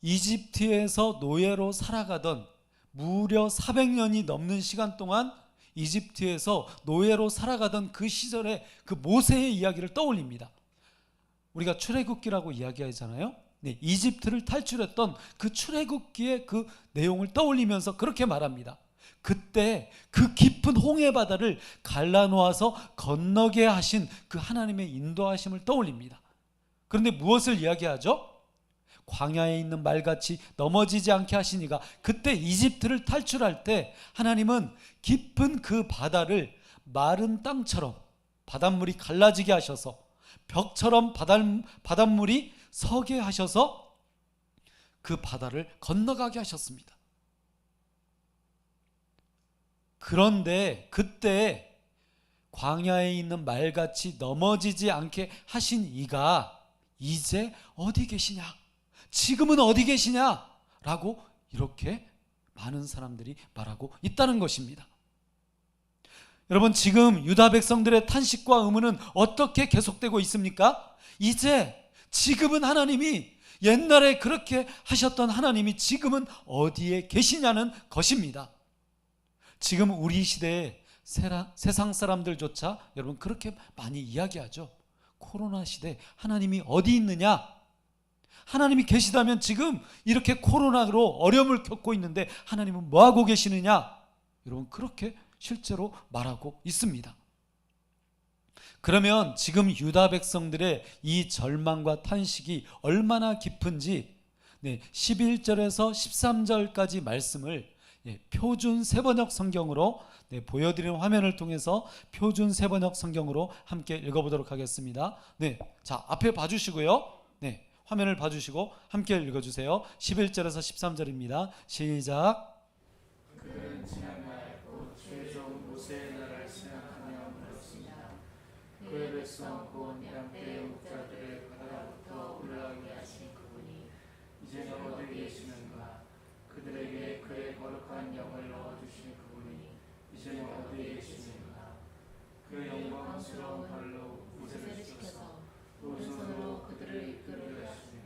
이집트에서 노예로 살아가던, 무려 400년이 넘는 시간 동안 이집트에서 노예로 살아가던 그 시절의 그 모세의 이야기를 떠올립니다. 우리가 출애굽기라고 이야기하잖아요. 네, 이집트를 탈출했던 그 출애굽기의 그 내용을 떠올리면서 그렇게 말합니다. 그때 그 깊은 홍해 바다를 갈라놓아서 건너게 하신 그 하나님의 인도하심을 떠올립니다. 그런데 무엇을 이야기하죠? 광야에 있는 말같이 넘어지지 않게 하시니가. 그때 이집트를 탈출할 때 하나님은 깊은 그 바다를 마른 땅처럼 바닷물이 갈라지게 하셔서 벽처럼 바닷물이 서게 하셔서 그 바다를 건너가게 하셨습니다. 그런데 그때 광야에 있는 말같이 넘어지지 않게 하신 이가 이제 어디 계시냐? 지금은 어디 계시냐? 라고 이렇게 많은 사람들이 말하고 있다는 것입니다. 여러분, 지금 유다 백성들의 탄식과 의문은 어떻게 계속되고 있습니까? 이제 지금은 하나님이, 옛날에 그렇게 하셨던 하나님이 지금은 어디에 계시냐는 것입니다. 지금 우리 시대에 세상 사람들조차 여러분 그렇게 많이 이야기하죠. 코로나 시대 하나님이 어디 있느냐? 하나님이 계시다면 지금 이렇게 코로나로 어려움을 겪고 있는데 하나님은 뭐하고 계시느냐? 여러분 그렇게 실제로 말하고 있습니다. 그러면 지금 유다 백성들의 이 절망과 탄식이 얼마나 깊은지 11절에서 13절까지 말씀을 표준 세번역 성경으로 보여드리는 화면을 통해서 표준 세번역 성경으로 함께 읽어보도록 하겠습니다. 자, 앞에 봐주시고요. 화면을 봐주시고 함께 읽어주세요. 11절에서 13절입니다. 시작. 그들은 지난날 곧 최종 모세의 날을 생각하며 물었습니다. 그의 백성 곧 양떼의 목자들을 바다부터 올라오게 하신 그분이 이제는 어디 계시는가? 그들에게 그의 거룩한 영을 넣어주신 그분이 이제는 어디 계시는가? 그 영광스러운 발로 무쇠를 지켜서 오른손으로 그들을 이끌게 하시며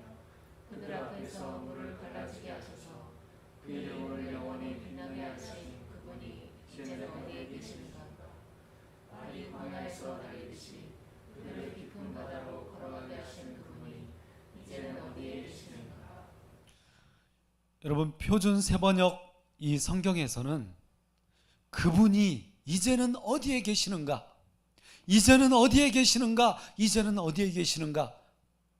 그들 앞에서 물을 갈라지게 하셔서 그 이름을 영원히 빛나게 하신 그분이 이제는 어디에 계시는가? 말이 광야에서 달리듯이 그들을 깊은 바다로 걸어가게 하신 그분이 이제는 어디에 계시는가? 여러분, 표준 세번역 이 성경에서는 그분이 이제는 어디에 계시는가? 이제는 어디에 계시는가? 이제는 어디에 계시는가?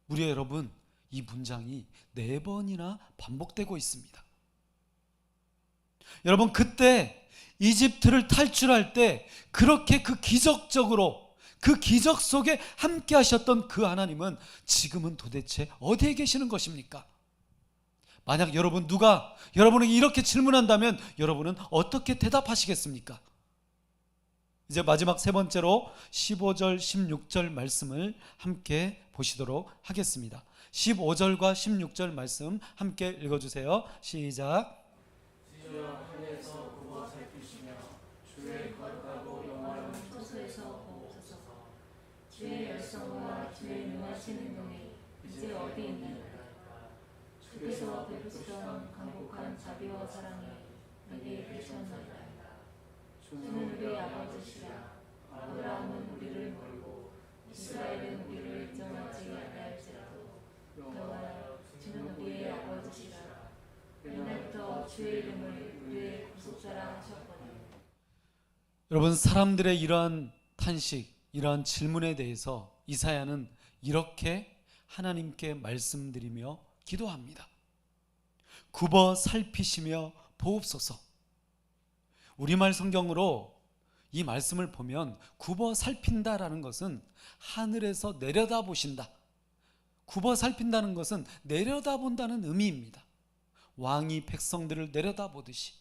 우리 여러분, 이 문장이 4번이나 반복되고 있습니다. 여러분, 그때 이집트를 탈출할 때 그렇게 그 기적적으로 그 기적 속에 함께 하셨던 그 하나님은 지금은 도대체 어디에 계시는 것입니까? 만약 누가 여러분에게 이렇게 질문한다면 여러분은 어떻게 대답하시겠습니까? 이제 마지막 3번째로 15절 16절 말씀을 함께 보시도록 하겠습니다. 15절과 16절 말씀 함께 읽어주세요. 시작. 주여 하늘에서 굽어 살피시며 주의 거룩하고 영원한 처소에서 보옵소서. 주의 열성과 주의 능하신 행동이 이제 어디 있느냐? 주께서 베푸시던 강곡한 자비와 사랑이 내게 계셨나이다. 주는 우리의 아버지시라. 아브라함은 우리를 모르고 이스라엘은 우리를 인정하지 아니할지라도 여호와 주는 우리의 아버지시라. 옛날부터 주의 이름을 우리의 구속자라 하셨거늘. 여러분, 사람들의 이러한 탄식, 이러한 질문에 대해서 이사야는 이렇게 하나님께 말씀드리며 기도합니다. 굽어 살피시며 보옵소서. 우리말 성경으로 이 말씀을 보면 굽어 살핀다라는 것은 하늘에서 내려다 보신다. 굽어 살핀다는 것은 내려다 본다는 의미입니다. 왕이 백성들을 내려다 보듯이,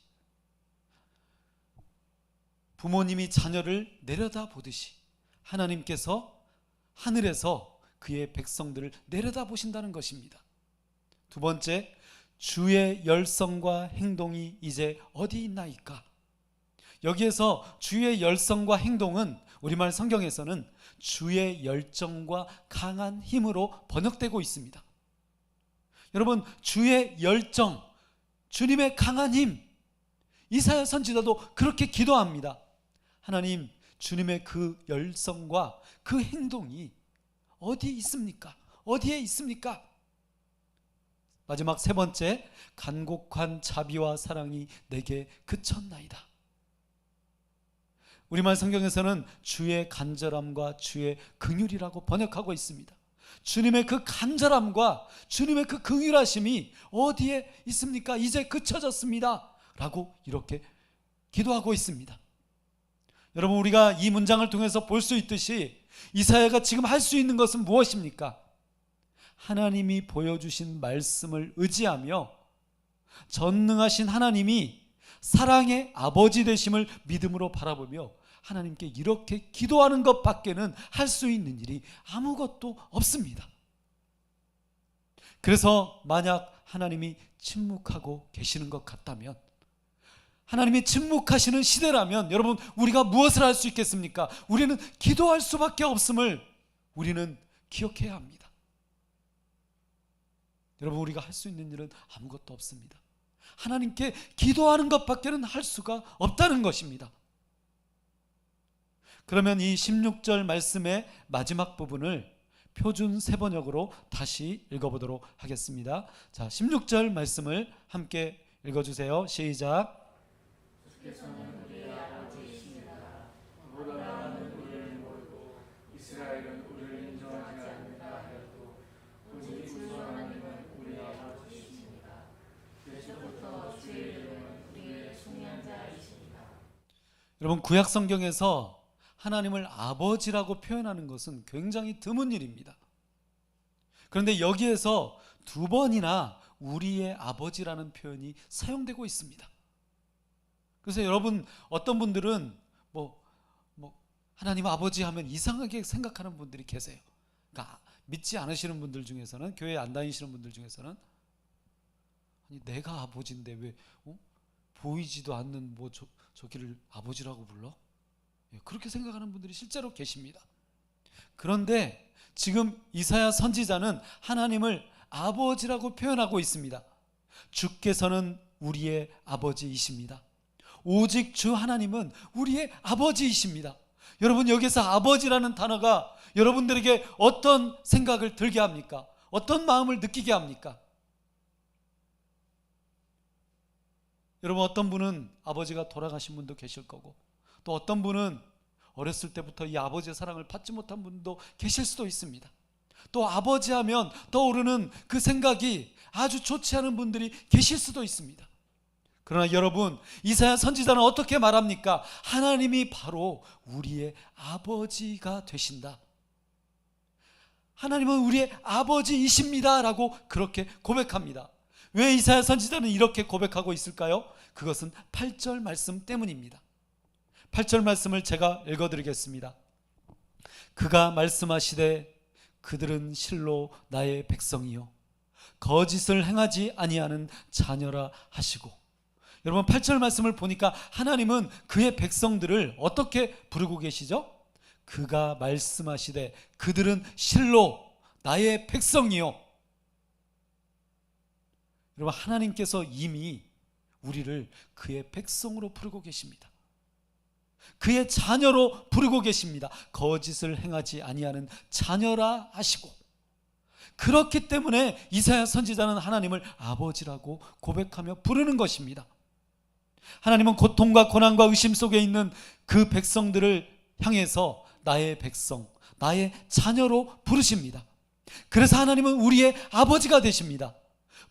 부모님이 자녀를 내려다 보듯이 하나님께서 하늘에서 그의 백성들을 내려다 보신다는 것입니다. 두 번째, 주의 열성과 행동이 이제 어디 있나이까? 여기에서 주의 열성과 행동은 우리말 성경에서는 주의 열정과 강한 힘으로 번역되고 있습니다. 여러분, 주의 열정, 주님의 강한 힘, 이사야 선지자도 그렇게 기도합니다. 하나님, 주님의 그 열성과 그 행동이 어디 있습니까? 어디에 있습니까? 마지막 3번째, 간곡한 자비와 사랑이 내게 그쳤나이다. 우리말 성경에서는 주의 간절함과 주의 긍휼이라고 번역하고 있습니다. 주님의 그 간절함과 주님의 그 긍휼하심이 어디에 있습니까? 이제 그쳐졌습니다 라고 이렇게 기도하고 있습니다. 여러분, 우리가 이 문장을 통해서 볼 수 있듯이 이사야가 지금 할 수 있는 것은 무엇입니까? 하나님이 보여주신 말씀을 의지하며 전능하신 하나님이 사랑의 아버지 되심을 믿음으로 바라보며 하나님께 이렇게 기도하는 것밖에는 할 수 있는 일이 아무것도 없습니다. 그래서 만약 하나님이 침묵하고 계시는 것 같다면, 하나님이 침묵하시는 시대라면 여러분, 우리가 무엇을 할 수 있겠습니까? 우리는 기도할 수밖에 없음을 우리는 기억해야 합니다. 여러분, 우리가 할 수 있는 일은 아무것도 없습니다. 하나님께 기도하는 것밖에는 할 수가 없다는 것입니다. 그러면 이 16절 말씀의 마지막 부분을 표준 세번역으로 다시 읽어보도록 하겠습니다. 자, 16절 말씀을 함께 읽어주세요. 시작. 주께서는 우리의 아버지이십니다. 아브라함은 우리를 모르고 이스라엘은 우리를 인정하지 않는다 하여도 오직 주 하나님은 우리의 아버지이십니다. 예수부터 주의 이름은 우리의 숙련자이십니다. 여러분, 구약 성경에서 하나님을 아버지라고 표현하는 것은 굉장히 드문 일입니다. 그런데 여기에서 두 번이나 우리의 아버지라는 표현이 사용되고 있습니다. 그래서 여러분, 어떤 분들은 하나님 아버지 하면 이상하게 생각하는 분들이 계세요. 그러니까 믿지 않으시는 분들 중에서는, 교회 안 다니시는 분들 중에서는, 아니 내가 아버지인데 왜 보이지도 않는 저기를 아버지라고 불러? 그렇게 생각하는 분들이 실제로 계십니다. 그런데 지금 이사야 선지자는 하나님을 아버지라고 표현하고 있습니다. 주께서는 우리의 아버지이십니다. 오직 주 하나님은 우리의 아버지이십니다. 여러분, 여기서 아버지라는 단어가 여러분들에게 어떤 생각을 들게 합니까? 어떤 마음을 느끼게 합니까? 여러분, 어떤 분은 아버지가 돌아가신 분도 계실 거고, 또 어떤 분은 어렸을 때부터 이 아버지의 사랑을 받지 못한 분도 계실 수도 있습니다. 또 아버지 하면 떠오르는 그 생각이 아주 좋지 않은 분들이 계실 수도 있습니다. 그러나 여러분, 이사야 선지자는 어떻게 말합니까? 하나님이 바로 우리의 아버지가 되신다. 하나님은 우리의 아버지이십니다 라고 그렇게 고백합니다. 왜 이사야 선지자는 이렇게 고백하고 있을까요? 그것은 8절 말씀 때문입니다. 8절 말씀을 제가 읽어드리겠습니다. 그가 말씀하시되 그들은 실로 나의 백성이요 거짓을 행하지 아니하는 자녀라 하시고. 여러분, 8절 말씀을 보니까 하나님은 그의 백성들을 어떻게 부르고 계시죠? 그가 말씀하시되 그들은 실로 나의 백성이요. 여러분, 하나님께서 이미 우리를 그의 백성으로 부르고 계십니다. 그의 자녀로 부르고 계십니다. 거짓을 행하지 아니하는 자녀라 하시고. 그렇기 때문에 이사야 선지자는 하나님을 아버지라고 고백하며 부르는 것입니다. 하나님은 고통과 고난과 의심 속에 있는 그 백성들을 향해서 나의 백성, 나의 자녀로 부르십니다. 그래서 하나님은 우리의 아버지가 되십니다.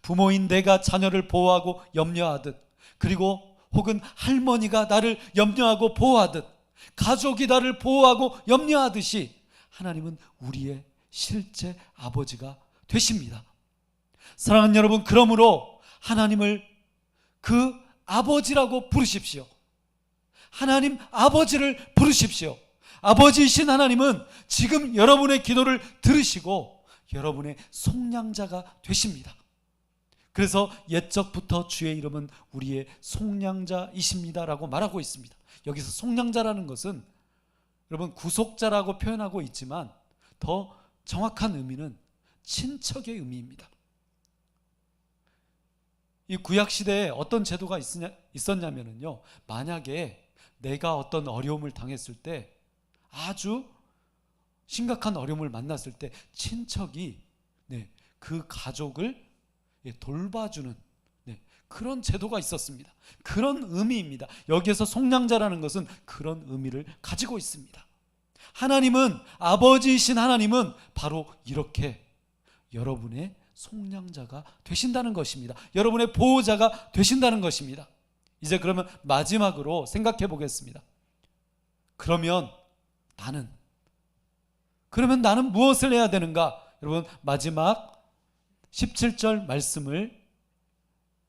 부모인 내가 자녀를 보호하고 염려하듯, 그리고 혹은 할머니가 나를 염려하고 보호하듯, 가족이 나를 보호하고 염려하듯이 하나님은 우리의 실제 아버지가 되십니다. 사랑하는 여러분, 그러므로 하나님을 그 아버지라고 부르십시오. 하나님 아버지를 부르십시오. 아버지이신 하나님은 지금 여러분의 기도를 들으시고 여러분의 속량자가 되십니다. 그래서 옛적부터 주의 이름은 우리의 속량자이십니다 라고 말하고 있습니다. 여기서 속량자라는 것은 여러분 구속자라고 표현하고 있지만 더 정확한 의미는 친척의 의미입니다. 이 구약시대에 어떤 제도가 있었냐면요, 만약에 내가 어떤 어려움을 당했을 때, 아주 심각한 어려움을 만났을 때 친척이 그 가족을 돌봐주는 그런 제도가 있었습니다. 그런 의미입니다. 여기에서 속량자라는 것은 그런 의미를 가지고 있습니다. 하나님은, 아버지이신 하나님은 바로 이렇게 여러분의 속량자가 되신다는 것입니다. 여러분의 보호자가 되신다는 것입니다. 이제 그러면 마지막으로 생각해 보겠습니다. 그러면 나는 무엇을 해야 되는가? 여러분, 마지막 17절 말씀을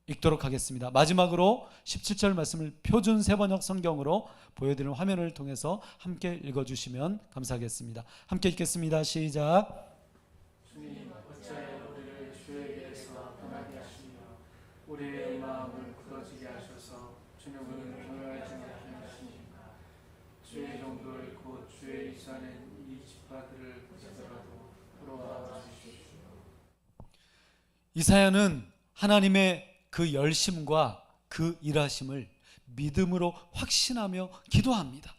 읽도록 하겠습니다. 마지막으로 17절 말씀을 표준 세번역 성경으로 보여드리는 화면을 통해서 함께 읽어주시면 감사하겠습니다. 함께 읽겠습니다. 시작. 주님 어찌하여 우리를 주에게서 떠나게 하시며 우리의 마음을 굳어지게 하셔서 주님을 동요하지 않게 하시니까. 주의 종들 곧 주의 유산인 이 지파들을 보시더라도 돌아와 주십시오. 이사야는 하나님의 그 열심과 그 일하심을 믿음으로 확신하며 기도합니다.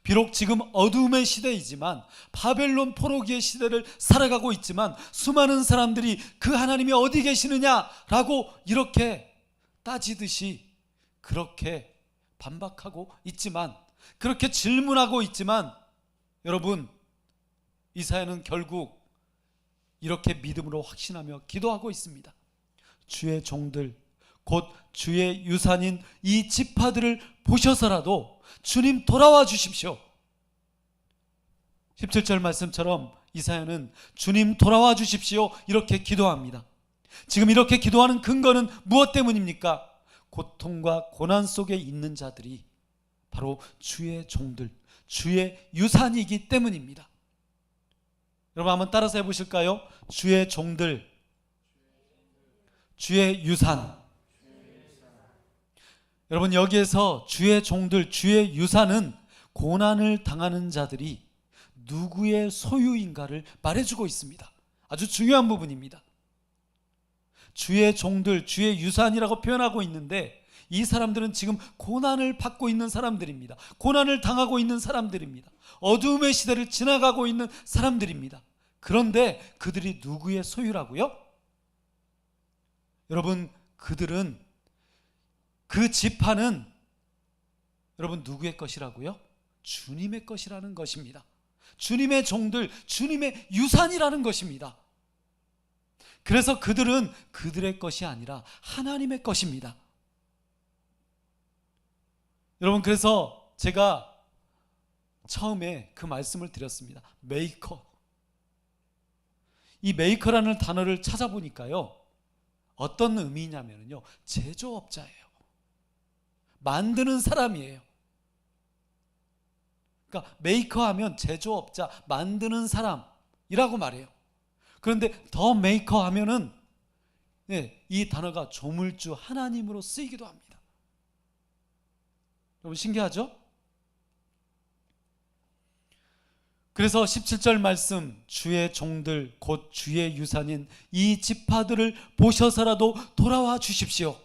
비록 지금 어두움의 시대이지만, 바벨론 포로기의 시대를 살아가고 있지만, 수많은 사람들이 그 하나님이 어디 계시느냐라고 이렇게 따지듯이 그렇게 반박하고 있지만, 그렇게 질문하고 있지만, 여러분, 이사야는 결국 이렇게 믿음으로 확신하며 기도하고 있습니다. 주의 종들, 곧 주의 유산인 이 지파들을 보셔서라도 주님 돌아와 주십시오. 17절 말씀처럼 이사야는 주님 돌아와 주십시오 이렇게 기도합니다. 지금 이렇게 기도하는 근거는 무엇 때문입니까? 고통과 고난 속에 있는 자들이 바로 주의 종들, 주의 유산이기 때문입니다. 여러분 한번 따라서 해보실까요? 주의 종들, 주의 유산. 여러분, 여기에서 주의 종들, 주의 유산은 고난을 당하는 자들이 누구의 소유인가를 말해주고 있습니다. 아주 중요한 부분입니다. 주의 종들, 주의 유산이라고 표현하고 있는데, 이 사람들은 지금 고난을 받고 있는 사람들입니다. 고난을 당하고 있는 사람들입니다. 어두움의 시대를 지나가고 있는 사람들입니다. 그런데 그들이 누구의 소유라고요? 여러분, 그들은, 그 지파는 여러분 누구의 것이라고요? 주님의 것이라는 것입니다. 주님의 종들, 주님의 유산이라는 것입니다. 그래서 그들은 그들의 것이 아니라 하나님의 것입니다. 여러분, 그래서 제가 처음에 그 말씀을 드렸습니다. 메이커. 이 메이커라는 단어를 찾아보니까요, 어떤 의미냐면요, 제조업자예요. 만드는 사람이에요. 그러니까 메이커 하면 제조업자, 만드는 사람이라고 말해요. 그런데 더 메이커 하면은 이 단어가 조물주 하나님으로 쓰이기도 합니다. 여러분 신기하죠? 그래서 17절 말씀, 주의 종들 곧 주의 유산인 이 지파들을 보셔서라도 돌아와 주십시오.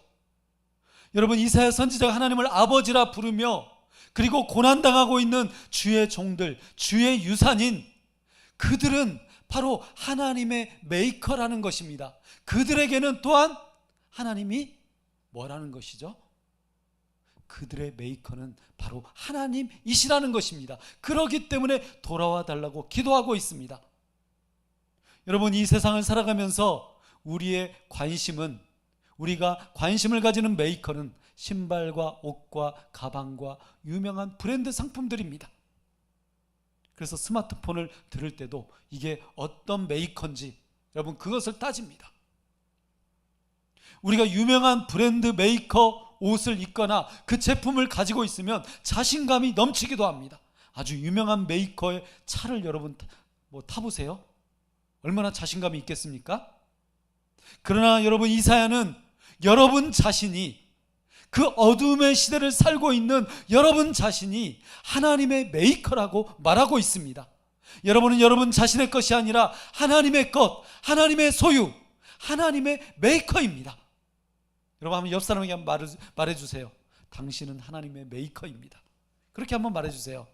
여러분, 이사야 선지자가 하나님을 아버지라 부르며, 그리고 고난당하고 있는 주의 종들, 주의 유산인 그들은 바로 하나님의 메이커라는 것입니다. 그들에게는 또한 하나님이 뭐라는 것이죠? 그들의 메이커는 바로 하나님이시라는 것입니다. 그렇기 때문에 돌아와 달라고 기도하고 있습니다. 여러분, 이 세상을 살아가면서 우리의 관심은, 우리가 관심을 가지는 메이커는 신발과 옷과 가방과 유명한 브랜드 상품들입니다. 그래서 스마트폰을 들을 때도 이게 어떤 메이커인지 여러분 그것을 따집니다. 우리가 유명한 브랜드 메이커 옷을 입거나 그 제품을 가지고 있으면 자신감이 넘치기도 합니다. 아주 유명한 메이커의 차를 여러분 타보세요. 얼마나 자신감이 있겠습니까? 그러나 여러분, 이사야는 여러분 자신이, 그 어두움의 시대를 살고 있는 여러분 자신이 하나님의 메이커라고 말하고 있습니다. 여러분은 여러분 자신의 것이 아니라 하나님의 것, 하나님의 소유, 하나님의 메이커입니다. 여러분 한번 옆 사람에게 한번 말해주세요. 당신은 하나님의 메이커입니다. 그렇게 한번 말해주세요.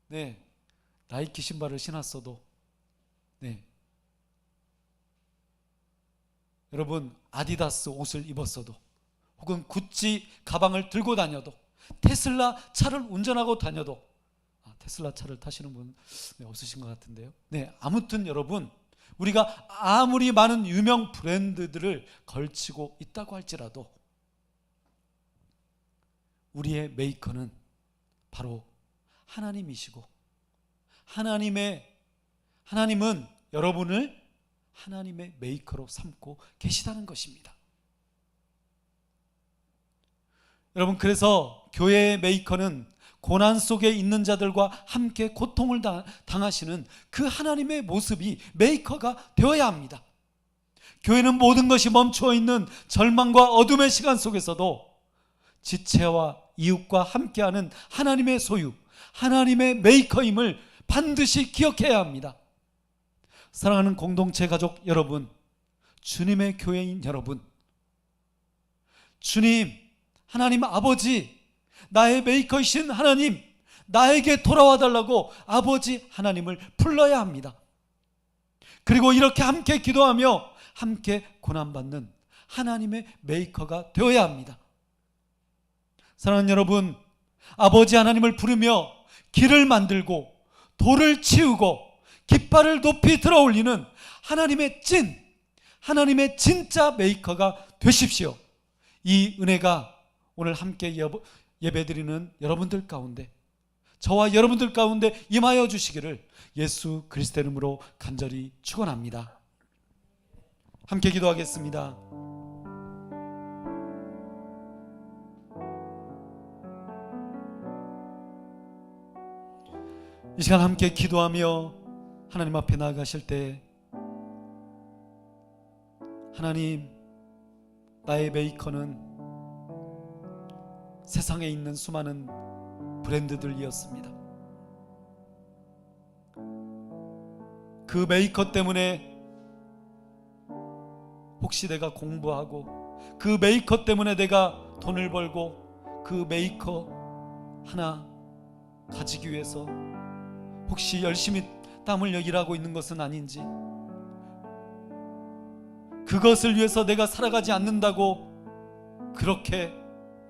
네, 나이키 신발을 신었어도, 네, 여러분 아디다스 옷을 입었어도, 혹은 구찌 가방을 들고 다녀도 테슬라 차를 운전하고 다녀도, 테슬라 차를 타시는 분 없으신 것 같은데요. 네, 아무튼 여러분, 우리가 아무리 많은 유명 브랜드들을 걸치고 있다고 할지라도 우리의 메이커는 바로 하나님이시고, 하나님은 여러분을 하나님의 메이커로 삼고 계시다는 것입니다. 여러분, 그래서 교회의 메이커는 고난 속에 있는 자들과 함께 고통을 당하시는 그 하나님의 모습이 메이커가 되어야 합니다. 교회는 모든 것이 멈추어 있는 절망과 어둠의 시간 속에서도 지체와 이웃과 함께하는 하나님의 소유, 하나님의 메이커임을 반드시 기억해야 합니다. 사랑하는 공동체 가족 여러분, 주님의 교회인 여러분, 주님, 하나님 아버지, 나의 메이커이신 하나님, 나에게 돌아와 달라고 아버지 하나님을 불러야 합니다. 그리고 이렇게 함께 기도하며 함께 고난받는 하나님의 메이커가 되어야 합니다. 사랑하는 여러분, 아버지 하나님을 부르며 길을 만들고 돌을 치우고 깃발을 높이 들어올리는 하나님의 진짜 메이커가 되십시오. 이 은혜가 오늘 함께 예배드리는 여러분들 가운데, 저와 여러분들 가운데 임하여 주시기를 예수 그리스도의 이름으로 간절히 축원합니다. 함께 기도하겠습니다. 이 시간 함께 기도하며 하나님 앞에 나아가실 때, 하나님, 나의 메이커는 세상에 있는 수많은 브랜드들이었습니다. 그 메이커 때문에 혹시 내가 공부하고, 그 메이커 때문에 내가 돈을 벌고, 그 메이커 하나 가지기 위해서 혹시 열심히 땀 흘려 일하고 있는 것은 아닌지, 그것을 위해서 내가 살아가지 않는다고 그렇게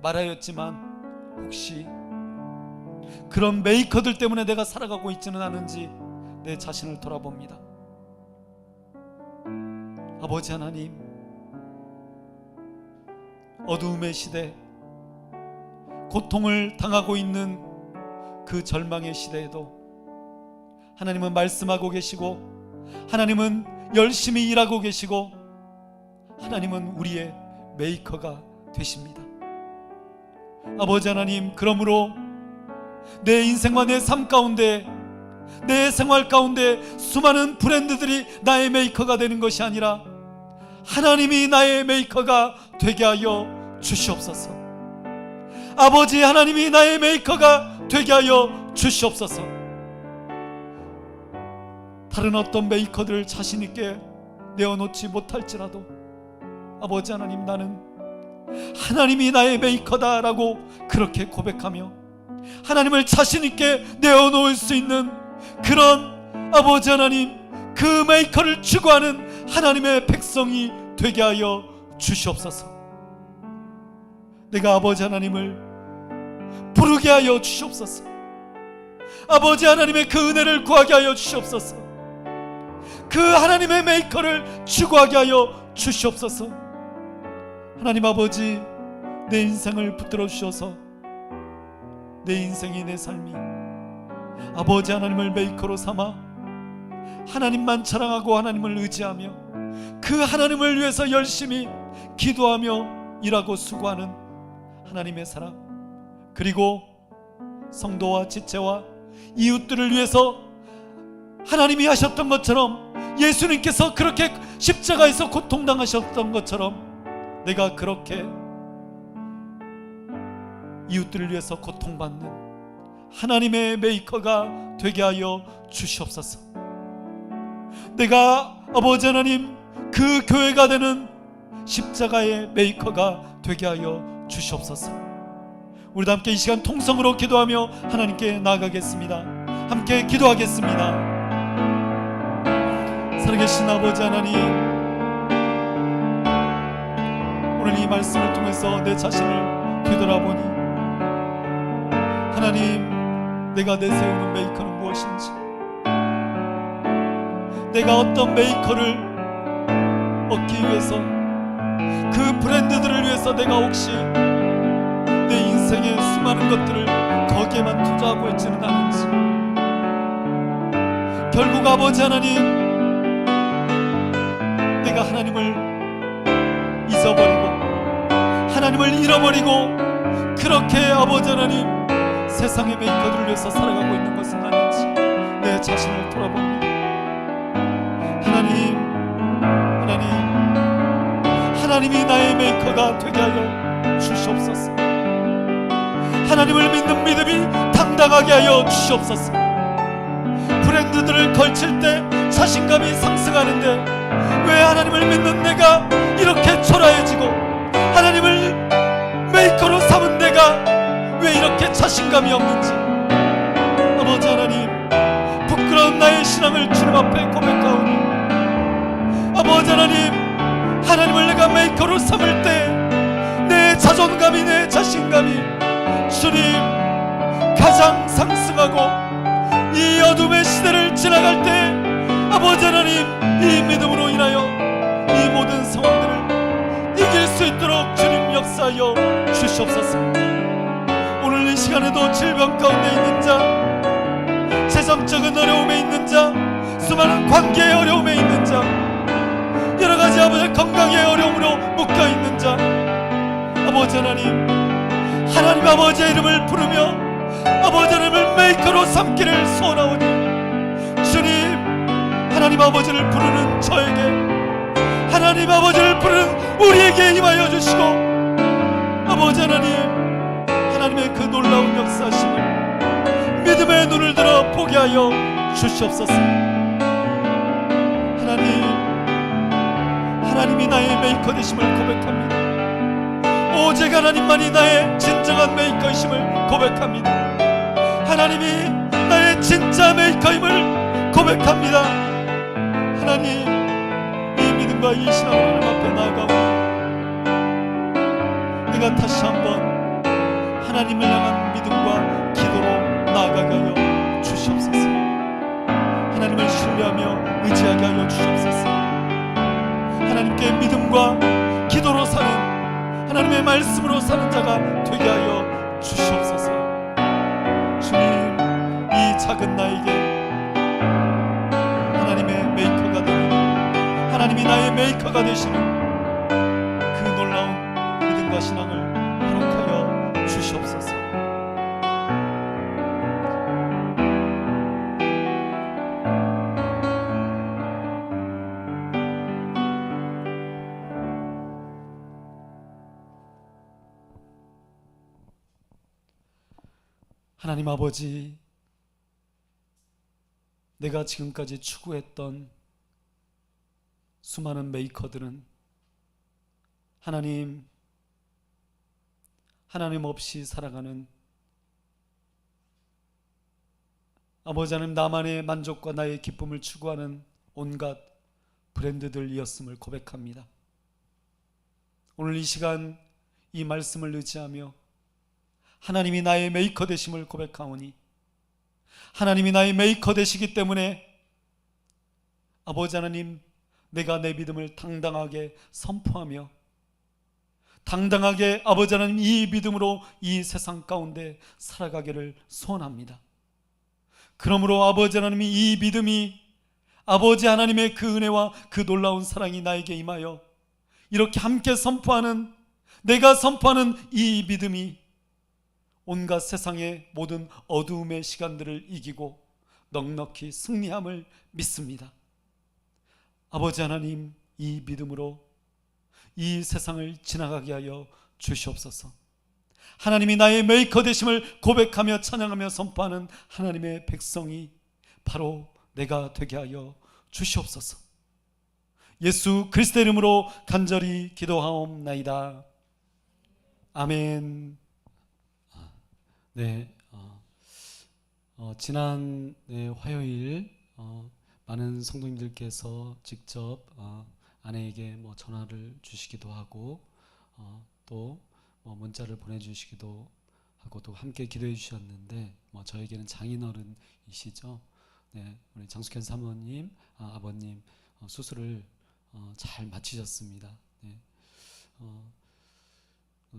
말하였지만, 혹시 그런 메이커들 때문에 내가 살아가고 있지는 않은지 내 자신을 돌아봅니다. 아버지 하나님, 어두움의 시대, 고통을 당하고 있는 그 절망의 시대에도 하나님은 말씀하고 계시고, 하나님은 열심히 일하고 계시고, 하나님은 우리의 메이커가 되십니다. 아버지 하나님, 그러므로 내 인생과 내 삶 가운데, 내 생활 가운데 수많은 브랜드들이 나의 메이커가 되는 것이 아니라 하나님이 나의 메이커가 되게 하여 주시옵소서. 아버지 하나님이 나의 메이커가 되게 하여 주시옵소서. 다른 어떤 메이커들을 자신 있게 내어놓지 못할지라도 아버지 하나님, 나는 하나님이 나의 메이커다라고 그렇게 고백하며 하나님을 자신 있게 내어놓을 수 있는 그런 아버지 하나님, 그 메이커를 추구하는 하나님의 백성이 되게 하여 주시옵소서. 내가 아버지 하나님을 부르게 하여 주시옵소서. 아버지 하나님의 그 은혜를 구하게 하여 주시옵소서. 그 하나님의 메이커를 추구하게 하여 주시옵소서. 하나님 아버지, 내 인생을 붙들어 주셔서 내 인생이, 내 삶이 아버지 하나님을 메이커로 삼아 하나님만 자랑하고 하나님을 의지하며 그 하나님을 위해서 열심히 기도하며 일하고 수고하는 하나님의 사람, 그리고 성도와 지체와 이웃들을 위해서 하나님이 하셨던 것처럼, 예수님께서 그렇게 십자가에서 고통당하셨던 것처럼 내가 그렇게 이웃들을 위해서 고통받는 하나님의 메이커가 되게 하여 주시옵소서. 내가 아버지 하나님, 그 교회가 되는 십자가의 메이커가 되게 하여 주시옵소서. 우리도 함께 이 시간 통성으로 기도하며 하나님께 나아가겠습니다. 함께 기도하겠습니다. 살아계신 아버지 하나님, 오늘 이 말씀을 통해서 내 자신을 되돌아보니 하나님, 내가 내세우는 메이커는 무엇인지, 내가 어떤 메이커를 얻기 위해서, 그 브랜드들을 위해서 내가 혹시 내 인생의 수많은 것들을 거기에만 투자하고 있지는 않은지, 결국 아버지 하나님, 내가 하나님을 잊어버리고 하나님을 잃어버리고 그렇게 아버지 하나님 세상의 메이커들을 위해서 살아가고 있는 것은 아닌지 내 자신을 돌아봅니다. 하나님이 나의 메이커가 되게 하여 주시옵소서. 하나님을 믿는 믿음이 당당하게 하여 주시옵소서. 브랜드들을 걸칠 때 자신감이 상승하는데 왜 하나님을 믿는 내가 이렇게 초라해지고, 하나님을 메이커로 삼은 내가 왜 이렇게 자신감이 없는지, 아버지 하나님, 부끄러운 나의 신앙을 주님 앞에 고백하오니, 아버지 하나님, 하나님을 내가 메이커로 삼을 때 내 자존감이, 내 자신감이 주님 가장 상승하고, 이 어둠의 시대를 지나갈 때 아버지 하나님, 이 믿음으로 인하여 이 모든 상황들을 이길 수 있도록 주님 역사하여 주시옵소서. 오늘 이 시간에도 질병 가운데 있는 자, 재정적인 어려움에 있는 자, 수많은 관계의 어려움에 있는 자, 여러가지 아버지 건강의 어려움으로 묶여있는 자, 아버지 하나님, 하나님 아버지의 이름을 부르며 아버지 하나님을 메이커로 삼기를 소원하오니, 주님 하나님 아버지를 부르는 저에게, 하나님 아버지를 부르는 우리에게 임하여 주시고, 아버지 하나님, 하나님의 그 놀라운 역사심을 믿음의 눈을 들어 보게 하여 주시옵소서. 하나님이 나의 메이커 되심을 고백합니다. 오직 하나님만이 나의 진정한 메이커이심을 고백합니다. 하나님이 나의 진짜 메이커임을 고백합니다. 하나님, 이 믿음과 이 신앙을 하나님 앞에 나아가오니 내가 다시 한번 하나님을 향한 믿음과 기도로 나아가게 하여 주시옵소서. 하나님을 신뢰하며 의지하게 하여 주시옵소서. 하나님께 믿음과 기도로 사는, 하나님의 말씀으로 사는 자가 되게 하여 주시옵소서. 주님, 이 작은 나에게 하나님의 메이커가 되는, 하나님이 나의 메이커가 되시는 그 놀라운 믿음과 신앙을 허락하여 주시옵소서. 하나님 아버지, 내가 지금까지 추구했던 수많은 메이커들은 하나님 없이 살아가는, 아버지 하나님 나만의 만족과 나의 기쁨을 추구하는 온갖 브랜드들이었음을 고백합니다. 오늘 이 시간 이 말씀을 의지하며 하나님이 나의 메이커 되심을 고백하오니, 하나님이 나의 메이커 되시기 때문에 아버지 하나님, 내가 내 믿음을 당당하게 선포하며 당당하게 아버지 하나님 이 믿음으로 이 세상 가운데 살아가기를 소원합니다. 그러므로 아버지 하나님이 이 믿음이 아버지 하나님의 그 은혜와 그 놀라운 사랑이 나에게 임하여 이렇게 함께 선포하는, 내가 선포하는 이 믿음이 온갖 세상의 모든 어두움의 시간들을 이기고 넉넉히 승리함을 믿습니다. 아버지 하나님, 이 믿음으로 이 세상을 지나가게 하여 주시옵소서. 하나님이 나의 메이커 되심을 고백하며 찬양하며 선포하는 하나님의 백성이 바로 내가 되게 하여 주시옵소서. 예수 그리스도의 이름으로 간절히 기도하옵나이다. 아멘. 네, 지난 화요일 많은 성도님들께서 직접 아내에게 전화를 주시기도 하고 또 문자를 보내주시기도 하고도 함께 기도해 주셨는데 저에게는 장인어른이시죠. 네, 우리 장숙현 사모님, 아버님 수술을 잘 마치셨습니다. 네,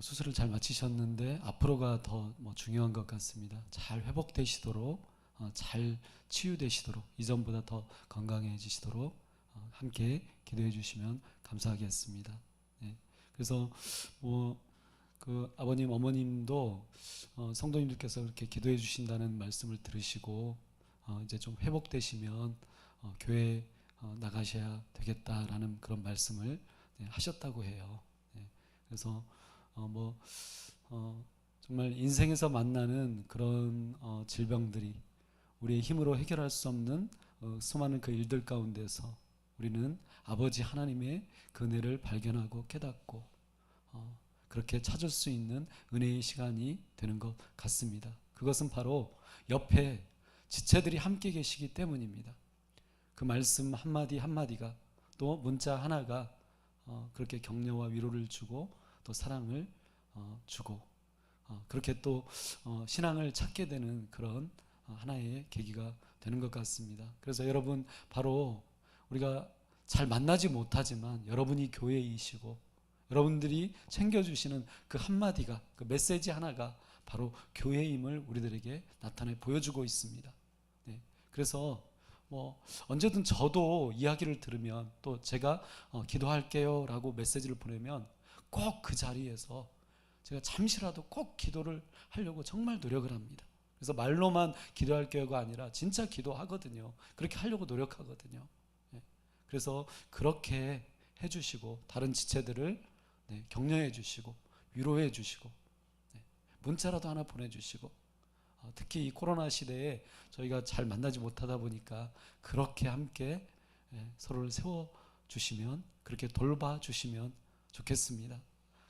수술을 잘 마치셨는데 앞으로가 더 중요한 것 같습니다. 잘 회복되시도록, 잘 치유되시도록, 이전보다 더 건강해지시도록 함께 기도해 주시면 감사하겠습니다. 네, 그래서 그 아버님 어머님도 성도님들께서 그렇게 기도해 주신다는 말씀을 들으시고 이제 좀 회복되시면 교회 나가셔야 되겠다라는 그런 말씀을 하셨다고 해요. 네, 그래서 정말 인생에서 만나는 그런 질병들이 우리의 힘으로 해결할 수 없는 수많은 그 일들 가운데서 우리는 아버지 하나님의 그 은혜를 발견하고 깨닫고 그렇게 찾을 수 있는 은혜의 시간이 되는 것 같습니다. 그것은 바로 옆에 지체들이 함께 계시기 때문입니다. 그 말씀 한마디 한마디가, 또 문자 하나가 그렇게 격려와 위로를 주고 또 사랑을 주고 그렇게 또 신앙을 찾게 되는 그런 하나의 계기가 되는 것 같습니다. 그래서 여러분, 바로 우리가 잘 만나지 못하지만 여러분이 교회이시고 여러분들이 챙겨주시는 그 한마디가, 그 메시지 하나가 바로 교회임을 우리들에게 나타내 보여주고 있습니다. 네, 그래서 언제든 저도 이야기를 들으면, 또 제가 기도할게요 라고 메시지를 보내면 꼭 그 자리에서 제가 잠시라도 꼭 기도를 하려고 정말 노력을 합니다. 그래서 말로만 기도할게요가 아니라 진짜 기도하거든요. 그렇게 하려고 노력하거든요. 네, 그래서 그렇게 해주시고 다른 지체들을 격려해 주시고 위로해 주시고 문자라도 하나 보내주시고, 특히 이 코로나 시대에 저희가 잘 만나지 못하다 보니까 그렇게 함께 서로를 세워주시면, 그렇게 돌봐주시면 좋겠습니다.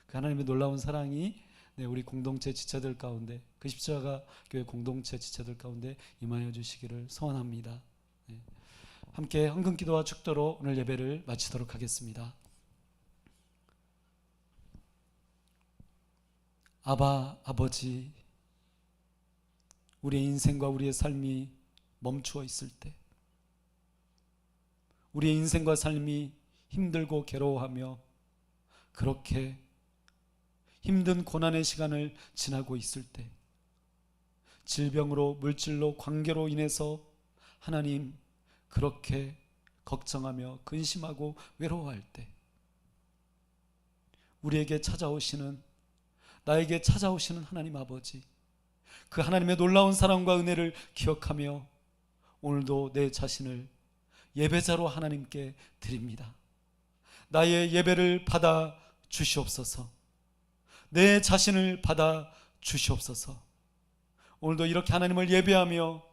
그 하나님의 놀라운 사랑이 우리 공동체 지체들 가운데, 그 십자가 교회 공동체 지체들 가운데 임하여 주시기를 소원합니다. 함께 헌금 기도와 축도로 오늘 예배를 마치도록 하겠습니다. 아버지, 우리의 인생과 우리의 삶이 멈추어 있을 때, 우리의 인생과 삶이 힘들고 괴로워하며 그렇게 힘든 고난의 시간을 지나고 있을 때, 질병으로, 물질로, 관계로 인해서 하나님 그렇게 걱정하며 근심하고 외로워할 때, 우리에게 찾아오시는, 나에게 찾아오시는 하나님 아버지, 그 하나님의 놀라운 사랑과 은혜를 기억하며 오늘도 내 자신을 예배자로 하나님께 드립니다. 나의 예배를 받아 주시옵소서. 내 자신을 받아 주시옵소서. 오늘도 이렇게 하나님을 예배하며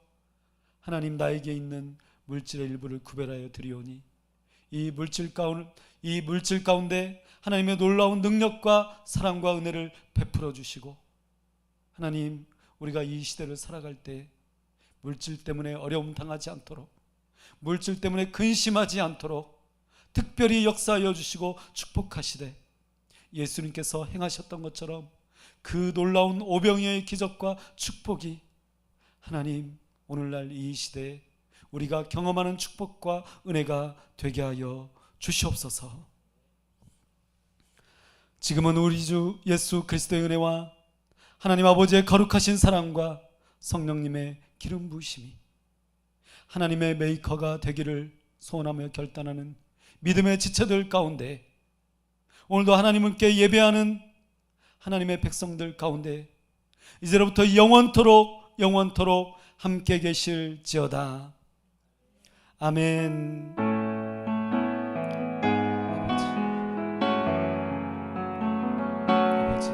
하나님, 나에게 있는 물질의 일부를 구별하여 드리오니 이 물질 가운데 하나님의 놀라운 능력과 사랑과 은혜를 베풀어 주시고, 하나님, 우리가 이 시대를 살아갈 때 물질 때문에 어려움 당하지 않도록, 물질 때문에 근심하지 않도록 특별히 역사하여 주시고 축복하시되, 예수님께서 행하셨던 것처럼 그 놀라운 오병이어의 기적과 축복이 하나님 오늘날 이 시대에 우리가 경험하는 축복과 은혜가 되게 하여 주시옵소서. 지금은 우리 주 예수 그리스도의 은혜와 하나님 아버지의 거룩하신 사랑과 성령님의 기름 부으심이 하나님의 메이커가 되기를 소원하며 결단하는 믿음의 지체들 가운데, 오늘도 하나님께 예배하는 하나님의 백성들 가운데 이제로부터 영원토록 함께 계실지어다. 아멘. 아버지,